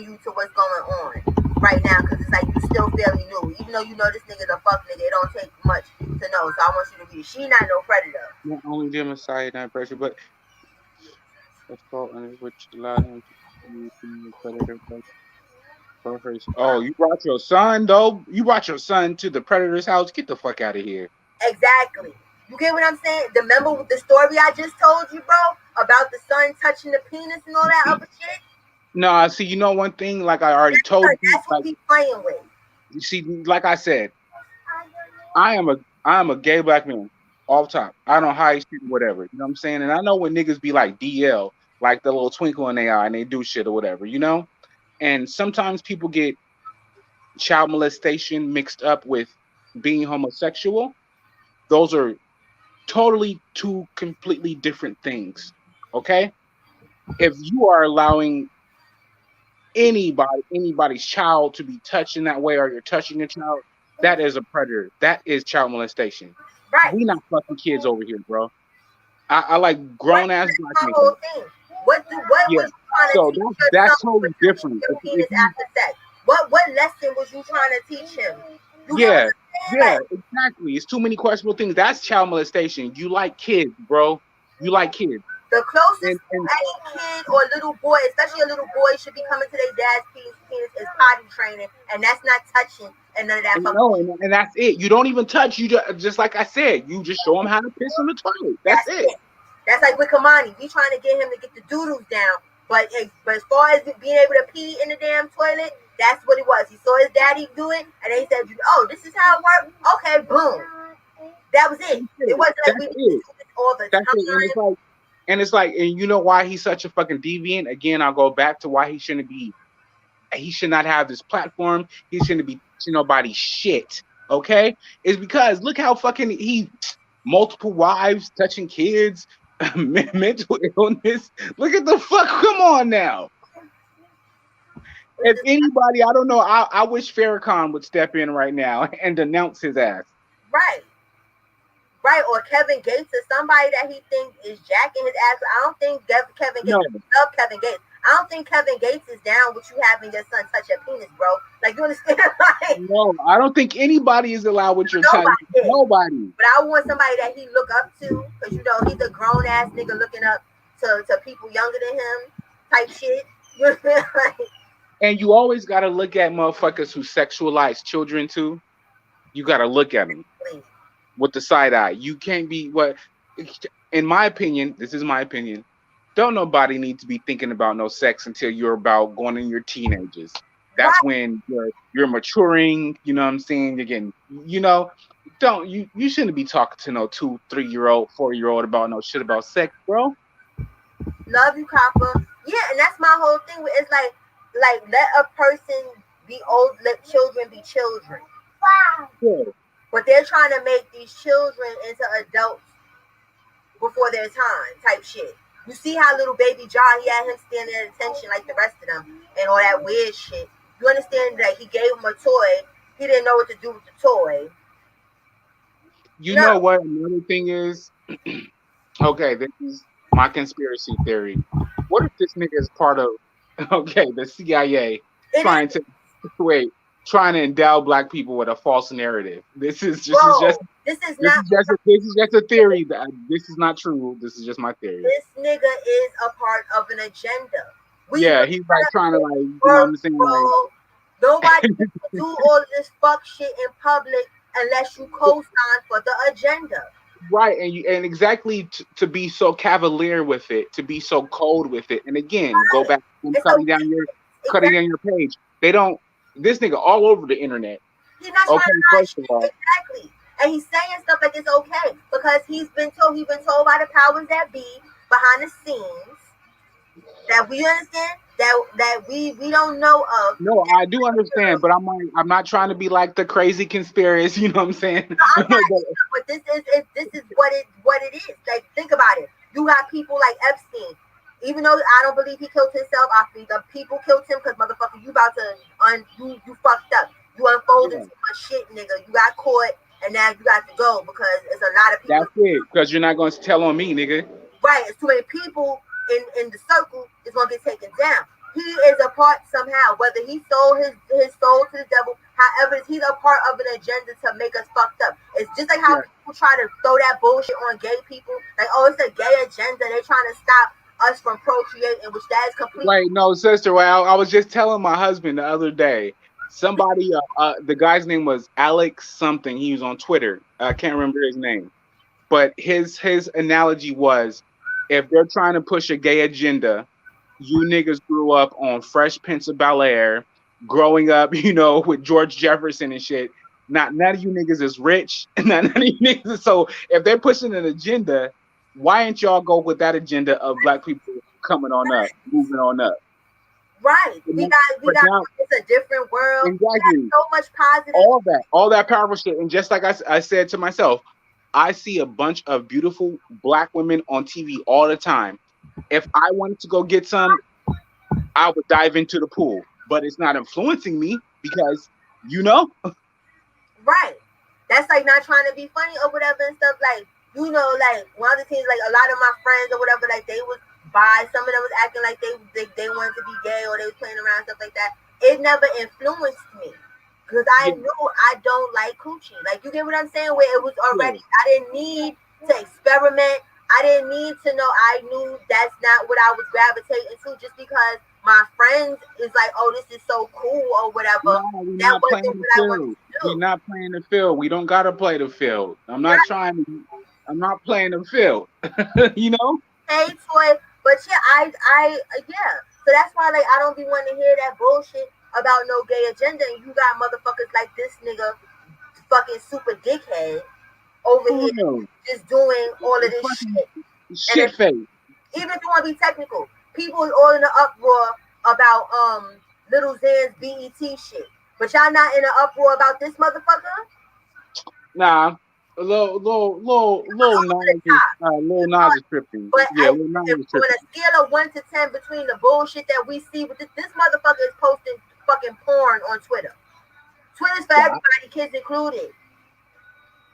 you to what's going on right now because it's like you still fairly new. Even though you know this nigga's a fuck nigga, it don't take much to know. So I want you to read. She not no predator. Not only genocide and pressure, but assault under which allowed him to be a predator. Oh, you brought your son though? You brought your son to the predator's house? Get the fuck out of here. Exactly. You get what I'm saying? Remember the story I just told you, bro, about the son touching the penis and all that other shit? No, see, you know one thing, like I already told you. That's what we playing with. You see, like I said, I am a gay black man. Off top. I don't hide shit, whatever. You know what I'm saying? And I know when niggas be like DL, like the little twinkle in their eye and they do shit or whatever, you know? And sometimes people get child molestation mixed up with being homosexual. Those are totally two completely different things. Okay? If you are allowing anybody's child to be touched in that way, or you're touching a child, that is a predator. That is child molestation. Right. We not fucking kids over here, bro. I like grown ass black men. What Yeah. was you trying to So teach that's totally different. Penis after sex? What lesson was you trying to teach him? Yeah, exactly. It's too many questionable things. That's child molestation. You like kids, bro. You like kids. The closest any kid or little boy, especially a little boy, should be coming to their dad's penis is potty training, and that's not touching and none of that. No, and that's it. You don't even touch. You just like I said, you just show him how to piss on the toilet. That's it. That's like with Kamani. We trying to get him to get the doodles down, but as far as being able to pee in the damn toilet, that's what it was. He saw his daddy do it, and then he said, "Oh, this is how it works." Okay, boom. That was it. It wasn't like we do this all the time. And it's like, and you know why he's such a fucking deviant? Again, I'll go back to why he should not have this platform. He shouldn't be teaching nobody shit. Okay? It's because look how fucking multiple wives, touching kids, mental illness. Look at the fuck. Come on now. If anybody, I don't know, I wish Farrakhan would step in right now and denounce his ass. Right, or Kevin Gates or somebody that he thinks is jacking his ass. I don't think Kevin Gates love Kevin Gates. I don't think Kevin Gates is down with you having your son touch your penis, bro. Like, you understand? No, I don't think anybody is allowed with your child. Nobody. But I want somebody that he look up to, because you know he's a grown ass nigga looking up to people younger than him, type shit. And you always gotta look at motherfuckers who sexualize children too. You gotta look at them with the side eye. You can't be in my opinion, this is my opinion. Don't nobody need to be thinking about no sex until you're about going in your teenagers. That's when you're maturing. You know what I'm saying? You're getting, you shouldn't be talking to no 2, 3-year-old, 4-year-old about no shit about sex, bro. Love you, Copper. Yeah, and that's my whole thing. It's like let a person be old, let children be children. Wow. Yeah. But they're trying to make these children into adults before their time, type shit. You see how little baby John, he had him standing at attention like the rest of them and all that weird shit. You understand that he gave him a toy. He didn't know what to do with the toy. You know what another thing is? Okay, this is my conspiracy theory. What if this nigga is part of, the CIA trying to endow black people with a false narrative? This is just a theory. This is not true. This is just my theory. This nigga is a part of an agenda. He's like trying to you know what I'm saying? Nobody can do all of this fuck shit in public unless you co-sign for the agenda. Right, and exactly to be so cavalier with it, to be so cold with it, and again, go back and cutting down your page. They don't. This nigga all over the internet. He's not trying to hide shit. Exactly, and he's saying stuff like it's okay because he's been told by the powers that be behind the scenes that we understand that we don't know of. No, I do understand, but I'm not trying to be like the crazy conspiracy. You know what I'm saying? No, I'm not either, but this is what it is. Like, think about it. You got people like Epstein. Even though I don't believe he killed himself, I think the people killed him because motherfucker, you about to you fucked up. You unfolding Yeah, too much shit, nigga. You got caught, and now you got to go because it's a lot of people. that's it. Because you're not going to tell on me, nigga. Right, it's too many people in the circle is gonna get taken down. He is a part somehow, whether he sold his soul to the devil, however, he's a part of an agenda to make us fucked up. It's just like how Yeah. people try to throw that bullshit on gay people, like, oh, it's a gay agenda. They're trying to stop us from procreating, which that is completely Wait, no, sister. Well, I was just telling my husband the other day. Somebody, the guy's name was Alex something. He was on Twitter. I can't remember his name, but his analogy was, if they're trying to push a gay agenda, you niggas grew up on Fresh Prince of Bel Air, growing up, with George Jefferson and shit. Not none of you niggas is rich, none of you niggas. So if they're pushing an agenda, why ain't y'all go with that agenda of black people coming on up, moving on up? right. But We got now, it's a different world. We got exactly, so much positive. all that powerful shit. And just like I said to myself, I see a bunch of beautiful black women on TV all the time. If I wanted to go get some, I would dive into the pool, but it's not influencing me because, you know, Right. That's like not trying to be funny or whatever and stuff. Like, like one of the things, like a lot of my friends or whatever, like they was bi. Some of them was acting like they wanted to be gay or they was playing around, stuff like that. It never influenced me because I yeah, knew I don't like coochie. Like, you get what I'm saying? Where it was yeah, already, I didn't need to experiment. I didn't need to know. I knew that's not what I was gravitating to just because my friends is like, oh, this is so cool or whatever. no, we're That not playing wasn't the what I wanted field. to We're do. not playing the field. We don't gotta play the field. Right. I'm not playing the field. you know? Hey, toy, but yeah, yeah. So that's why, like, I don't be wanting to hear that bullshit about no gay agenda, and you got motherfuckers like this nigga, fucking super dickhead, over For here, real. just doing all of this Fucking shit. And shit face. even if you want to be technical, people is all in the uproar about Little Xan's BET shit, but y'all not in the uproar about this motherfucker. Nah. Little Over the Nas is top. Lil Nas is tripping. But Yeah, Lil Nas if is on a tripping. scale of 1 to 10 between the bullshit that we see with this motherfucker is posting fucking porn on Twitter. Twitter's for Stop. everybody, kids included.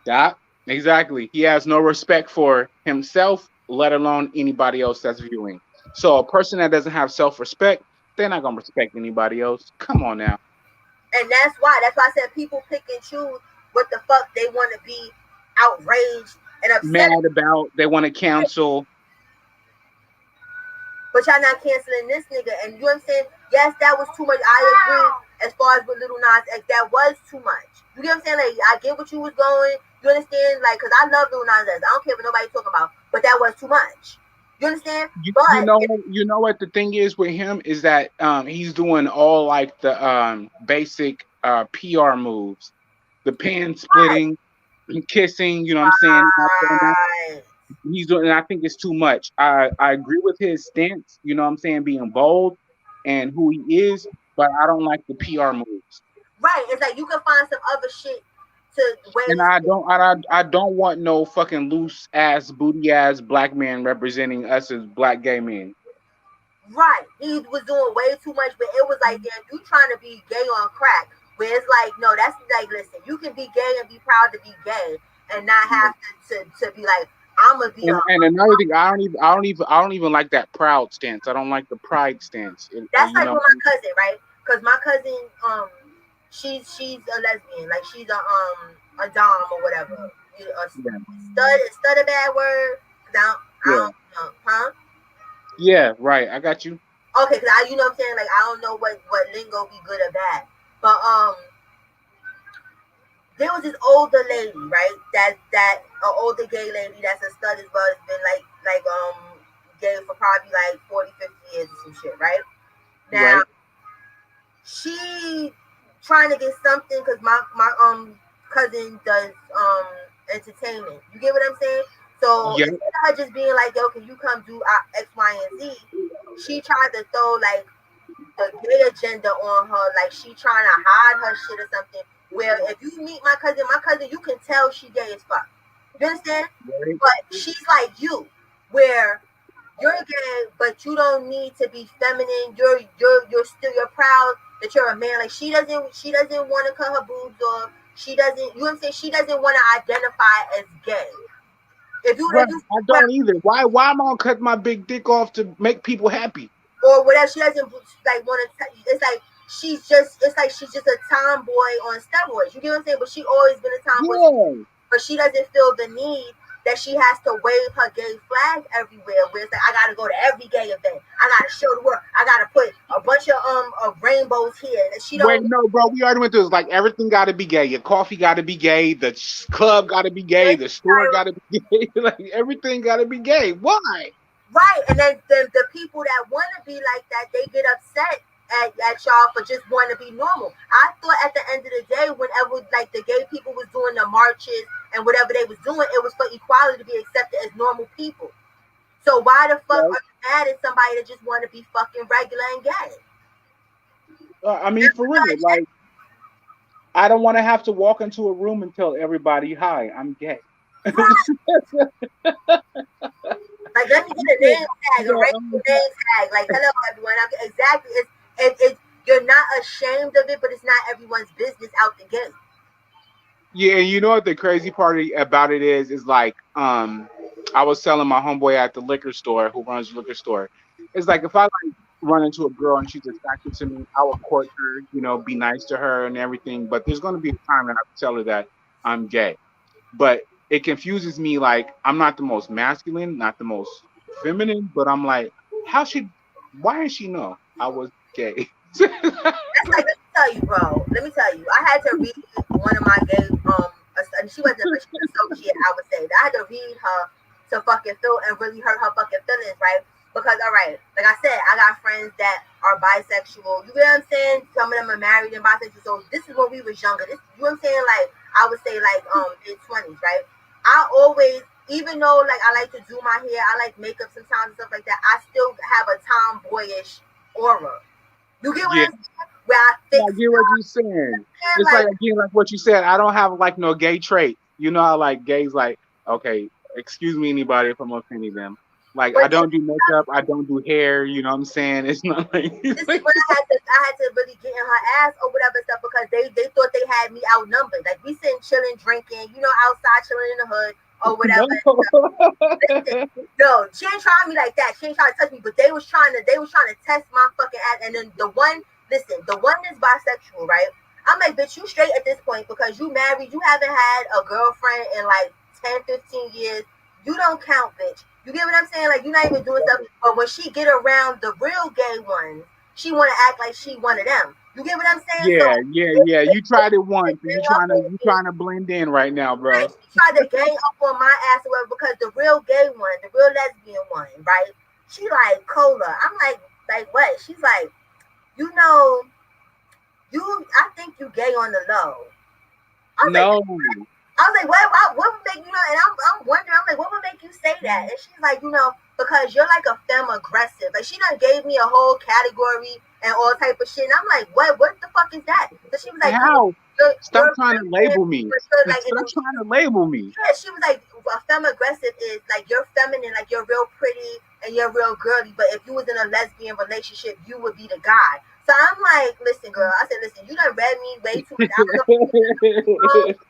Stop. Exactly. He has no respect for himself, let alone anybody else that's viewing. So a person that doesn't have self-respect, they're not gonna respect anybody else. Come on now. And that's why I said people pick and choose what the fuck they want to be outraged and upset Mad about. about, they want to cancel. But y'all not canceling this nigga. And you know what I'm saying? Yes, that was too much. I agree as far as with Little Nas X. That was too much. You get what I'm saying? Like, I get what you was going. You understand? Like, because I love Little Nas X. I don't care what nobody talking about. But that was too much. You understand? You But know if, you know what the thing is with him is that he's doing all like the basic PR moves, the pen right, splitting, kissing. You know what I'm saying? right, He's doing, and I think it's too much. I agree with his stance. You know what I'm saying? Being bold and who he is, but I don't like the PR moves. right. It's like you can find some other shit to And ways. I don't want no fucking loose ass booty ass black man representing us as black gay men. Right. He was doing way too much, but it was like, damn, you trying to be gay on crack. Where it's like, no, that's like, listen, you can be gay and be proud to be gay and not have to be like, I'm gonna be a. And another thing, I don't even like that proud stance. I don't like the pride stance. That's like with my cousin, right? Because my cousin, she's a lesbian, like she's a dom or whatever. Yeah, Stud a bad word? 'Cause I yeah, don't know, huh? yeah. Right. I got you. Okay, because you know what I'm saying? Like, I don't know what lingo be good or bad. But there was this older lady, right? That an older gay lady that's a stud as well. Has been like gay for probably like 40, 50 years or some shit, right? Now Right. she trying to get something because my cousin does entertainment. You get what I'm saying? So Yeah. instead of her just being like, yo, can you come do X, Y, and Z? She tried to throw like the gay agenda on her, like she trying to hide her shit or something. Where if you meet my cousin, you can tell she gay as fuck. You understand? Right. But she's like you, where you're gay, but you don't need to be feminine. You're proud that you're a man. Like she doesn't want to cut her boobs off. She doesn't. You know what I'm saying? She doesn't want to identify as gay. Right. If you I don't either. Why am I gonna cut my big dick off to make people happy? or whatever, she doesn't like want to. It's like she's just a tomboy on steroids. You get what I'm saying? But she always been a tomboy. Yeah. But she doesn't feel the need that she has to wave her gay flag everywhere. Where it's like I gotta go to every gay event. I gotta show the world. I gotta put a bunch of rainbows here. And she Wait, don't. no, bro. We already went through this. Like everything got to be gay. Your coffee got to be gay. The club got to be gay. The store got to be gay. Like everything got to be gay. Why? Right, and then the people that want to be like that, they get upset at y'all for just wanting to be normal. I thought at the end of the day, whenever like the gay people was doing the marches and whatever they was doing, it was for equality to be accepted as normal people. So why the fuck Right. are you mad at somebody that just want to be fucking regular and gay? I mean, for real. Like I don't want to have to walk into a room and tell everybody, "Hi, I'm gay." Like let me get a name tag, a Yeah, regular name tag. Like hello everyone. Exactly. It's you're not ashamed of it, but it's not everyone's business out the gate. yeah, and you know what the crazy part about it is like I was telling my homeboy at the liquor store who runs the liquor store. It's like if I like run into a girl and she's attracted to me, I will court her, be nice to her and everything. But there's gonna be a time that I tell her that I'm gay. But it confuses me. Like I'm not the most masculine, not the most feminine, but I'm like, why does she know I was gay? That's like, let me tell you, bro. Let me tell you. I had to read one of my gay she wasn't a she was an associate, I would say. I had to read her to fucking feel and really hurt her fucking feelings, right? Because all right, like I said, I got friends that are bisexual. You get what I'm saying? Some of them are married and bisexual. So this is when we was younger. You know what I'm saying? Like I would say like mid-20s, right? I always, even though like I like to do my hair, I like makeup sometimes and stuff like that, I still have a tomboyish aura. You get what Yeah. I'm saying? Where I I fix get what you're saying. and It's like like, again, like what you said. I don't have like no gay trait. You know how like gays like, okay, excuse me, anybody if I'm offending them. Like I but don't do makeup, I don't do hair. You know what I'm saying? It's not like this is when I had to really get in her ass or whatever stuff because they thought they had me outnumbered. Like we sitting chilling, drinking, outside chilling in the hood or whatever. Listen, no, she ain't trying me like that. She ain't trying to touch me, but they was trying to test my fucking ass. And then the one that's bisexual, right? I'm like, bitch, you straight at this point because you married, you haven't had a girlfriend in like 10, 15 years. You don't count, bitch. You get what I'm saying? Like you're not even doing stuff. But when she get around the real gay ones, she want to act like she one of them. You get what I'm saying? So yeah. You tried it once, and gang up on you me. trying to blend in right now, Right? bro. She tried to gang up on my ass or whatever because the real gay one, the real lesbian one, right? She like cola. I'm like what? She's like, you know, I think you gay on the low. I was like, No, what would make you know? And I'm wondering, I'm like, what would make you say that? And she's like, because you're like a femme aggressive. Like she done gave me a whole category and all type of shit. And I'm like, what the fuck is that? So she was like, how? Stop you're trying to label me. like, Stop trying to label me. yeah, she was like, a femme aggressive is like you're feminine, like you're real pretty and you're real girly. But if you was in a lesbian relationship, you would be the guy. So I'm like, listen, girl. I said, listen, you done read me way too much. I don't know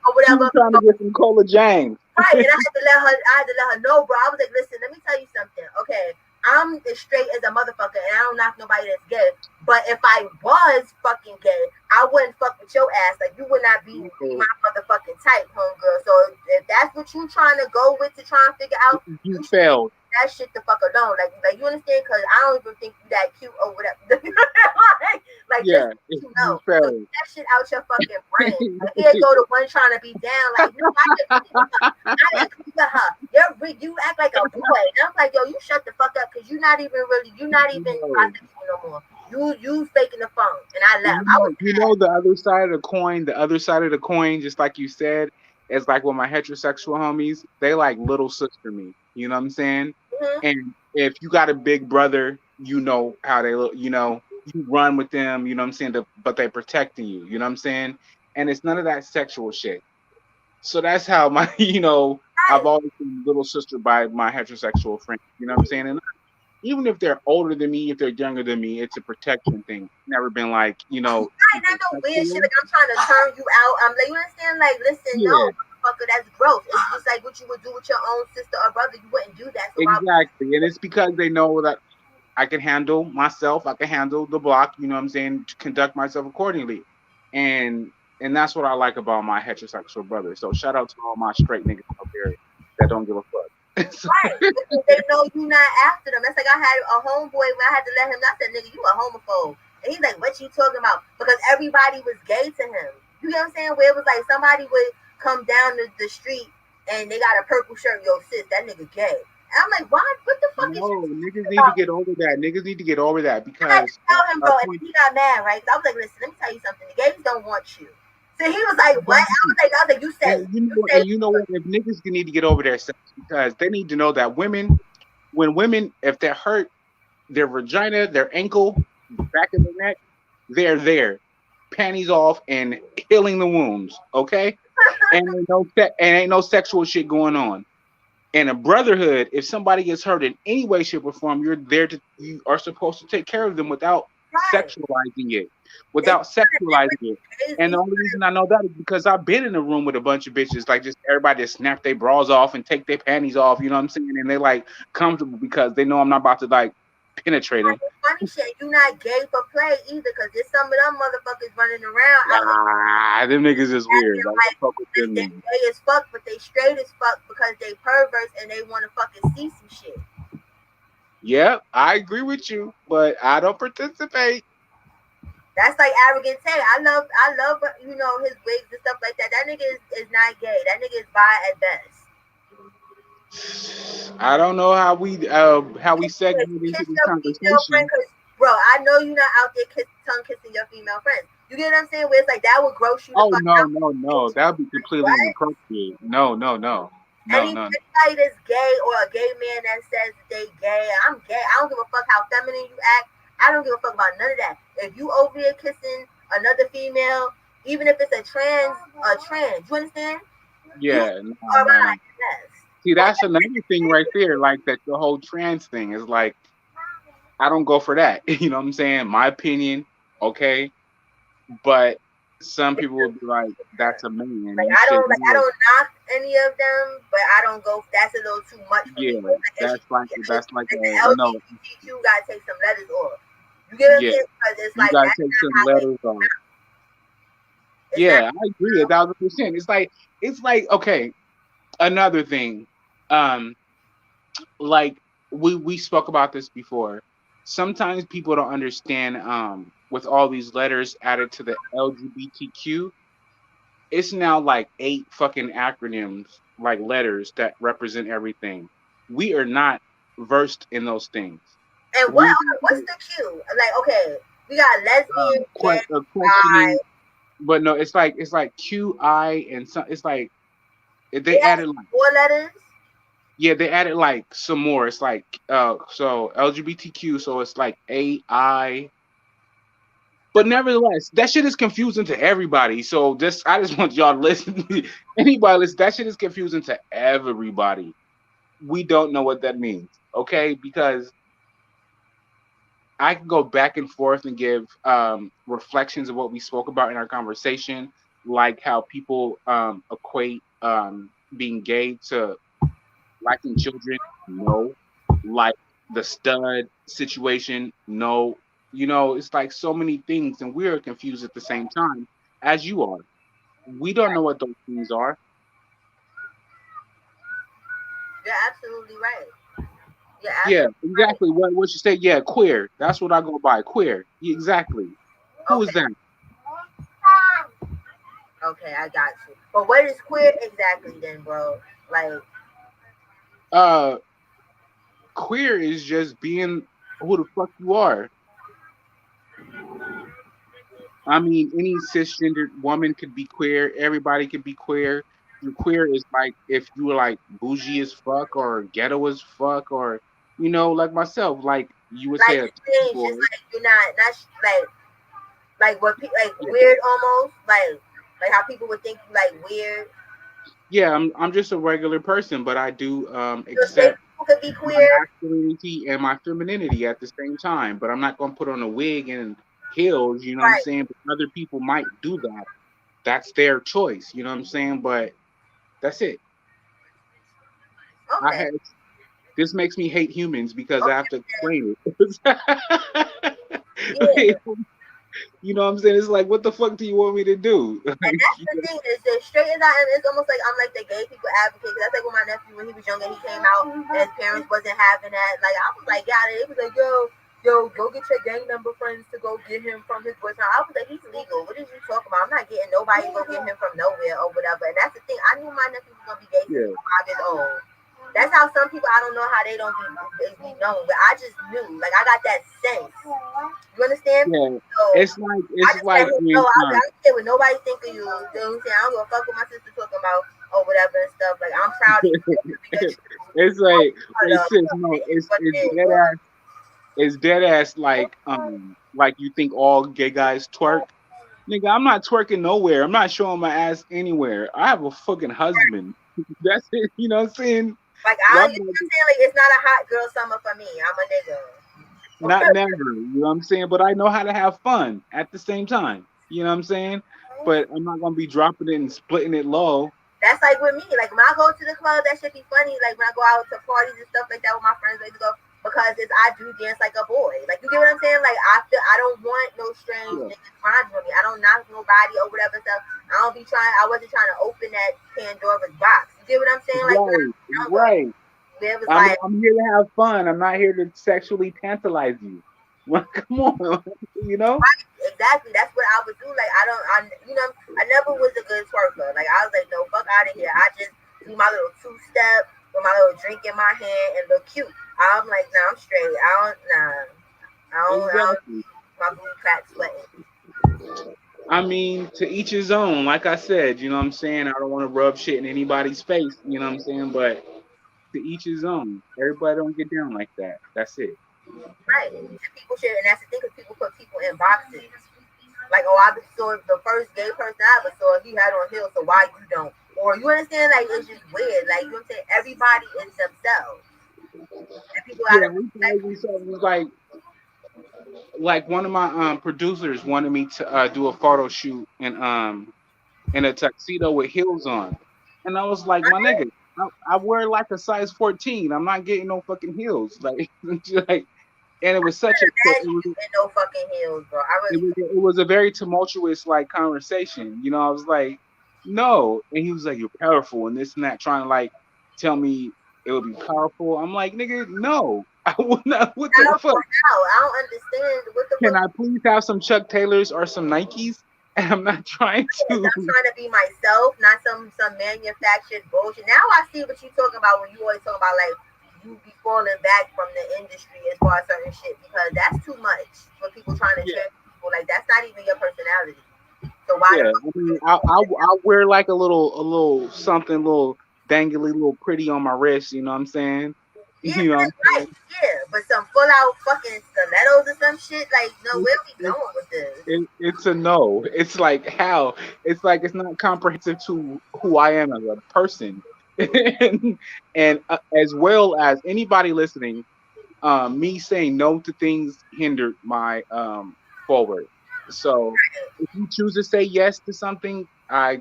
or She was whatever. trying to get some Cola James. Right, and I had to let her know, bro. I was like, listen, let me tell you something. Okay, I'm as straight as a motherfucker, and I don't knock nobody that's gay. But if I was fucking gay, I wouldn't fuck with your ass. Like you would not be my motherfucking type, homegirl. So if that's what you trying to go with to try and figure out, You failed. that shit the fuck alone. Like you understand? Because I don't even think you that cute or whatever. like Yeah, just you so failed. get that shit out your fucking brain. Like, here go the one trying to be down. Like no, I agree with her. You act like a boy. And I'm like, yo, you shut the fuck up because you're not even bisexual no more. You faking the phone. And I left. I was The other side of the coin. The other side of the coin, just like you said, is like with my heterosexual homies. They like little sister me. You know what I'm saying? mm-hmm. And if you got a big brother, you know how they look. you run with them, you know what I'm saying, but they're protecting you, you know what I'm saying? And it's none of that sexual shit. So that's how my, I've Right. always been little sister by my heterosexual friends, you know what I'm saying? And even if they're older than me, if they're younger than me, it's a protection thing. It's never been like, Right, super not no weird shit. sexual. Like I'm trying to turn you out. I'm like, you understand? Like, listen, Yeah, no, motherfucker, that's gross. It's just like what you would do with your own sister or brother. You wouldn't do that. So why? exactly. And it's because they know that I can handle myself, I can handle the block, you know what I'm saying, to conduct myself accordingly. And and that's what I like about my heterosexual brother. So shout out to all my straight niggas out there that don't give a fuck. So, Right, because they know you not after them. That's like I had a homeboy when I had to let him know. I said, nigga, you a homophobe. And he's like, what you talking about? Because everybody was gay to him. You know what I'm saying? Where it was like somebody would come down the street and they got a purple shirt, yo, sis, that nigga gay. And I'm like, why? What the fuck is you no, niggas talking need to about? get over that. Niggas need to get over that I had to because tell him, I bro, and point he got mad, right? So I was like, listen, let me tell you something. The gays don't want you. So he was like, what? exactly. I was like, you say, you say, And you know what? If niggas need to get over their sex because they need to know that women, if they're hurt, their vagina, their ankle, the back of their neck, they're there, panties off and healing the wounds. Okay, and ain't no sexual shit going on. In a brotherhood, if somebody gets hurt in any way, shape, or form, you are supposed to take care of them without right. sexualizing it. They Without trying to sexualizing it. different And the gays. only reason I know that is because I've been in a room with a bunch of bitches, like just everybody just snap their bras off and take their panties off, you know what I'm saying? And they like comfortable because they know I'm not about to like penetrate them. Funny shit, you not gay for play either, cause there's some of them motherfuckers running around out here Ah, them niggas is weird. acting I like don't fuck with them they niggas. gay as fuck, but they straight as fuck because they perverts and they want to fucking see some shit. Yep, I agree with you, but I don't participate. That's like arrogant Tay. I love, his wigs and stuff like that. That nigga is not gay. That nigga is bi at best. I don't know how we segment into Kiss this your female friend, conversation. cause bro, I know you not out there tongue kissing your female friends. You get what I'm saying? Where it's like that would gross you the Oh fuck no, out. no, no. That would be completely What? inappropriate. No, no, no. No, no. Anybody that's gay or a gay man that says that they gay, I'm gay. I don't give a fuck how feminine you act. I don't give a fuck about none of that. If you over here kissing another female, even if it's a trans, you understand? You Yeah, no, are no, no. right, yes. See, that's another thing right there. Like that, the whole trans thing is like, I don't go for that. You know what I'm saying? My opinion, okay. But some people would be like, that's a man. Like You should I know. don't knock any of them, but I don't go. That's a little too much for me. Yeah, Like, that's like like the a no. LGBTQ gotta take some letters off. You get what I'm Yeah, saying? Because it's you like gotta that's take not some how they. letters off. It's not. Yeah, I agree 1,000%. It's like okay. Another thing, um, like we spoke about this before. Sometimes people don't understand. With all these letters added to the LGBTQ, it's now like eight fucking acronyms, like letters that represent everything. We are not versed in those things. And We what's the Q? Like okay, we got lesbian, gay, questioning, bi. but no, it's like QI and some. It's like It they has added like. 4 letters. Yeah, they added like some more. It's like so LGBTQ, so it's like AI. But nevertheless, that shit is confusing to everybody. So just I just want y'all to listen. Anybody listen, that shit is confusing to everybody. We don't know what that means. Okay? Because I can go back and forth and give reflections of what we spoke about in our conversation, like how people equate being gay to liking children, no. Like the stud situation, no. It's like so many things, and we're confused at the same time as you are. We don't know what those things are. You're absolutely right. You're Yeah, absolutely right. exactly. What you say? Yeah, queer. That's what I go by. Queer. Yeah, exactly. Who is Okay. that? Okay, I got you. But what is queer exactly then, bro? Like, Uh, queer is just being who the fuck you are. I mean, any cisgendered woman could be queer. Everybody could be queer. You queer is like if you were like bougie as fuck or ghetto as fuck or like myself. Like You would say Like a the change, boy. just like you're not like what people like weird almost like how people would think you like weird. Yeah, I'm just a regular person, but I do So straight accept people could be my queer, masculinity and my femininity at the same time. But I'm not gonna put on a wig and heels, you know what I'm right? saying? But other people might do that. That's their choice, you know what I'm saying? But that's it. I Okay, had this makes me hate humans because I have to okay, explain it. yeah. Like, you know what I'm saying? It's like, what the fuck do you want me to do? And Like, that's the thing is that straight as I am, it's almost like I'm like the gay people advocate. Cause that's like when my nephew, when he was younger, he came out and his parents wasn't having that. Like I was like, got it. It was like, yo, go get your gang member friends to go get him from his boyfriend. I was like, he's legal. What is you talking about? I'm not getting nobody to go get him from nowhere or whatever. And that's the thing. I knew my nephew was gonna be gay since he yeah, was 5 years old. That's how some people I don't know how they don't be known, but I just knew. Like I got that sense. You understand? yeah. So I It's just let like him know. when I was like, I don't care what nobody think of you. You know what I'm saying? I don't give a fuck what my sister talking about or whatever and stuff. Like I'm proud of you. Be the truth. it's I like, put wait, up. sis, no, It is what it's it dead is. ass. It's dead ass like you think all gay guys twerk. Nigga, I'm not twerking nowhere. I'm not showing my ass anywhere. I have a fucking husband. That's it. You know what I'm saying? Like Why you know what I'm saying? Like it's not a hot girl summer for me. I'm a nigga. not never. You know what I'm saying? But I know how to have fun at the same time. You know what I'm saying? But I'm not gonna be dropping it and splitting it low. That's like with me. Like when I go to the club, that should be funny. Like when I go out to parties and stuff like that with my friends, like to go because it's I do dance like a boy. Like you get what I'm saying? Like I don't want no strange Yeah. niggas finding me. I don't knock nobody or whatever stuff. I don't be trying. I wasn't trying to open that Pandora's box. You get what I'm saying? Like when I Right, was younger, right. it was like I'm here to have fun. I'm not here to sexually tantalize you. Well, come on, you know? right, exactly. That's what I would do. Like I don't, you know, I never was a good twerker. Like I was like, no, fuck out of here. I just do my little 2 step with my little drink in my hand and look cute. I'm like, nah, I'm straight. I don't, nah, I don't Exactly. my booty crack sweating. I mean, to each his own. Like I said, you know what I'm saying? I don't want to rub shit in anybody's face, you know what I'm saying? But to each his own. Everybody don't get down like that. That's it. Right. And people should, and that's the thing, because people put people in boxes. Like, oh, I saw the first gay person I ever saw, he had on heels, so why you don't? Or you understand? Like, it's just weird. Like, you know what I'm saying? Everybody is themselves, and people Yeah, gotta we respect. always said it was like one of my producers wanted me to do a photo shoot in a tuxedo with heels on. And I was like, my nigga, I wear like a size 14. I'm not getting no fucking heels. Like, like and it was such a Imagine you in no fucking heels, bro. I really could. it was a very tumultuous like conversation. You know, I was like, no, and he was like, you're powerful and this and that, trying to like tell me it would be powerful. I'm like, nigga, no, I would not. What the How fuck? for how? I don't understand what the Can fuck. I please have some Chuck Taylors or some Nikes? And I'm not trying Is. to. I'm trying to be myself, not some manufactured bullshit. Now I see what you talking about when you always talk about like you be falling back from the industry as far as certain shit because that's too much for people trying to Yeah, trip people. Like that's not even your personality. So why the yeah. fuck I you mean, just doing it? I'll wear like a little something, little dangly, little pretty on my wrist. You know what I'm saying? Yeah, You know what I'm that's right. saying? Yeah, but some full out fucking stilettos or some shit. Like, no, It's, where we it's, going with this? it's a no. It's like how? It's like it's not comprehensive to who I am as a person, and as well as anybody listening. Me saying no to things hindered my forward. So if you choose to say yes to something, I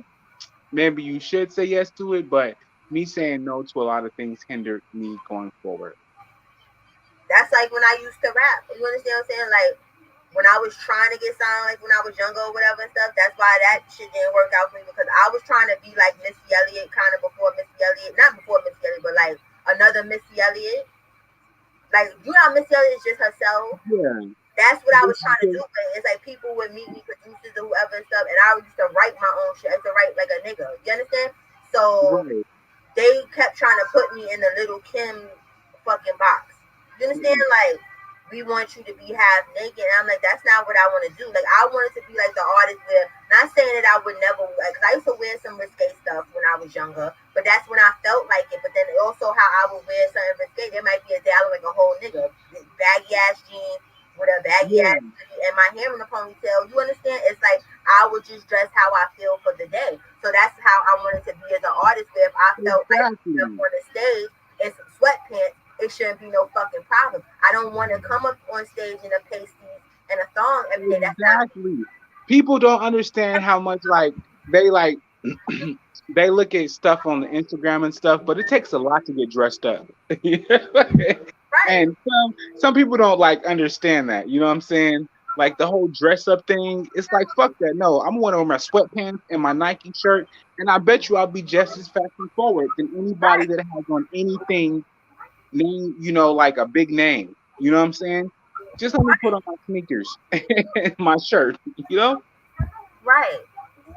maybe you should say yes to it, but me saying no to a lot of things hindered me going forward. That's like when I used to rap. You understand what I'm saying? Like when I was trying to get signed, like when I was younger or whatever and stuff. That's why that shit didn't work out for me because I was trying to be like Missy Elliott, kind of before Missy Elliott, not before Missy Elliott, but like another Missy Elliott. Like you know, Missy Elliott is just herself. Yeah, That's what I this was is trying to do. But it's like people would meet me, producers or whoever and stuff, and I used to write my own shit. I used to write like a nigga. You understand? So right. they kept trying to put me in the little Kim fucking box. You understand? Like, we want you to be half naked. And I'm like, that's not what I want to do. Like, I wanted to be like the artist where, not saying that I would never, because I used to wear some risque stuff when I was younger, but that's when I felt like it. But then also how I would wear something risque, there might be a day I look like a whole nigga, baggy ass jeans with a baggy ass hoodie and my hair in a ponytail. You understand? It's like I would just dress how I feel for the day. So that's how I wanted to be as an artist. Where if I felt like up on the stage in some sweatpants, it shouldn't be no fucking problem. I don't want to come up on stage in a pasties and a thong every day. That's not me. People don't understand how much they they look at stuff on the Instagram and stuff, but it takes a lot to get dressed up. Right. And some people don't understand that. You know what I'm saying? Like the whole dress up thing. It's like fuck that. No, I'm going to wear my sweatpants and my Nike shirt, and I bet you I'll be just as fashion forward than anybody Right. that has on anything name, like a big name. You know what I'm saying? Just let me put on my sneakers and my shirt, Right.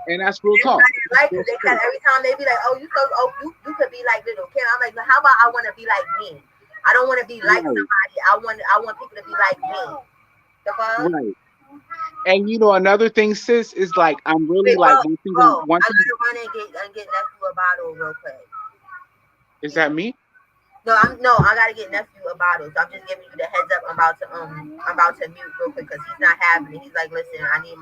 and that's real talk. Everybody like it. They cut every time they be like, "Oh, you could be like Little Kim." I'm like, "But how about I want to be like me? I don't want to be like somebody. I want people to be like me." The fuck? Right. And another thing, sis, is I'm really Wait, bro, one thing. bro, One I thing gotta run and get nephew a bottle real quick. is that me. No, I gotta get nephew a bottle. So I'm just giving you the heads up. I'm about to mute real quick because he's not having it. He's like, listen, I need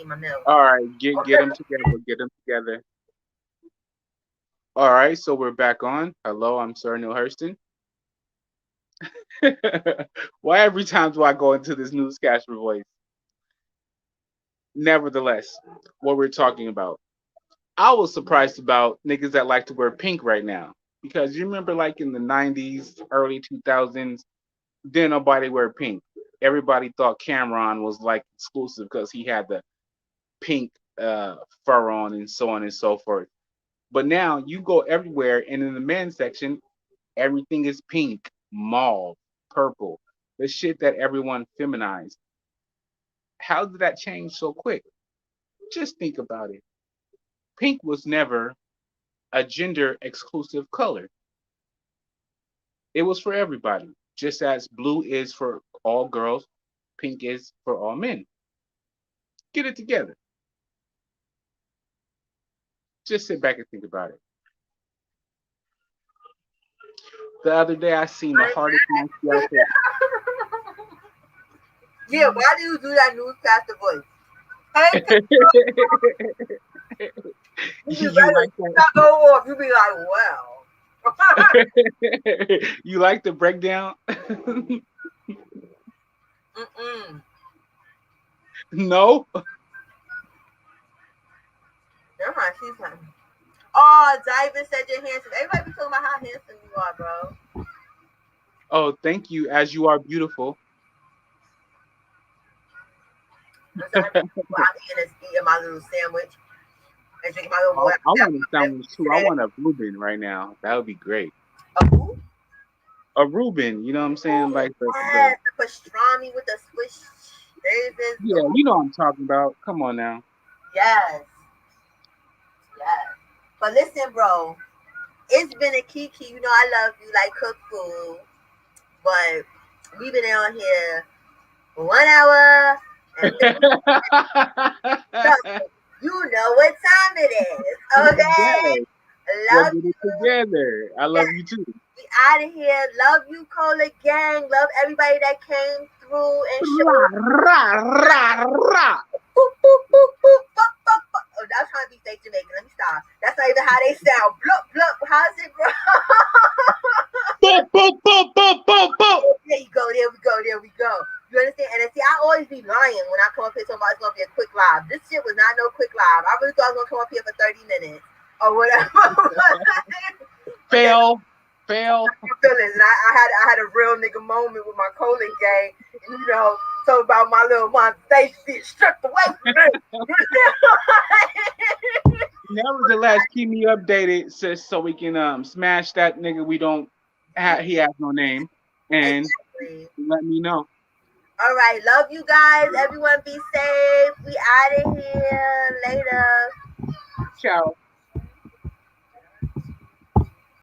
my milk. All right, get them together. Get them together. All right, so we're back on. Hello, I'm Sir Neil Hurston. Why every time do I go into this newscaster voice? Nevertheless, what we're talking about. I was surprised about niggas that like to wear pink right now. Because you remember in the 90s, early 2000s, didn't nobody wear pink. Everybody thought Cameron was exclusive because he had the pink fur on and so on and so forth. But now you go everywhere and in the men's section, everything is pink, mauve, purple, the shit that everyone feminized. How did that change so quick? Just think about it. Pink was never a gender exclusive color. It was for everybody, just as blue is for all girls, pink is for all men. Get it together. Just sit back and think about it. The other day I seen the hardest monkey out there. Yeah, why do you do that newscaster voice? You like that? Go off. You be like, well. You like the breakdown? No. Never mind, she's fine. Oh, Diamond said you're handsome. Everybody be talking about how handsome you are, bro. Oh, thank you. As you are beautiful. I'm eating my little sandwich and drinking my little water. I want a sandwich too. I want a Reuben right now. That would be great. A who? A Reuben, you know what I'm saying? The pastrami with the Swiss. Yeah, you know what I'm talking about. Come on now. Yes. But listen, bro, it's been a kiki. You know I love you like cook food, but we've been on here 1 hour and 50 so, you know what time it is, okay? Yes. Love we'll get you. it together. I love you too. We out of here. Love you, Cola Gang. Love everybody that came through and showed. Boop, boop, boop, boop, boop, boop, boop. Oh, that's trying to be fake Jamaican. Let me stop. That's not even how they sound. Blup, blup. How's it, bro? Boop, boop, boop, boop, boop, boop. There you go. There we go. There we go. You understand? And see, I always be lying when I come up here talking about it's going to be a quick live. This shit was not no quick live. I really thought I was going to come up here for 30 minutes or whatever. Fail. Feelings. And I had a real nigga moment with my Colin gang. And, you know, talk about my little monetization being stripped away from me. Nevertheless, keep me updated, sis, so we can smash that nigga. He has no name, and let me know. All right, love you guys. Everyone, be safe. We out of here later. Ciao.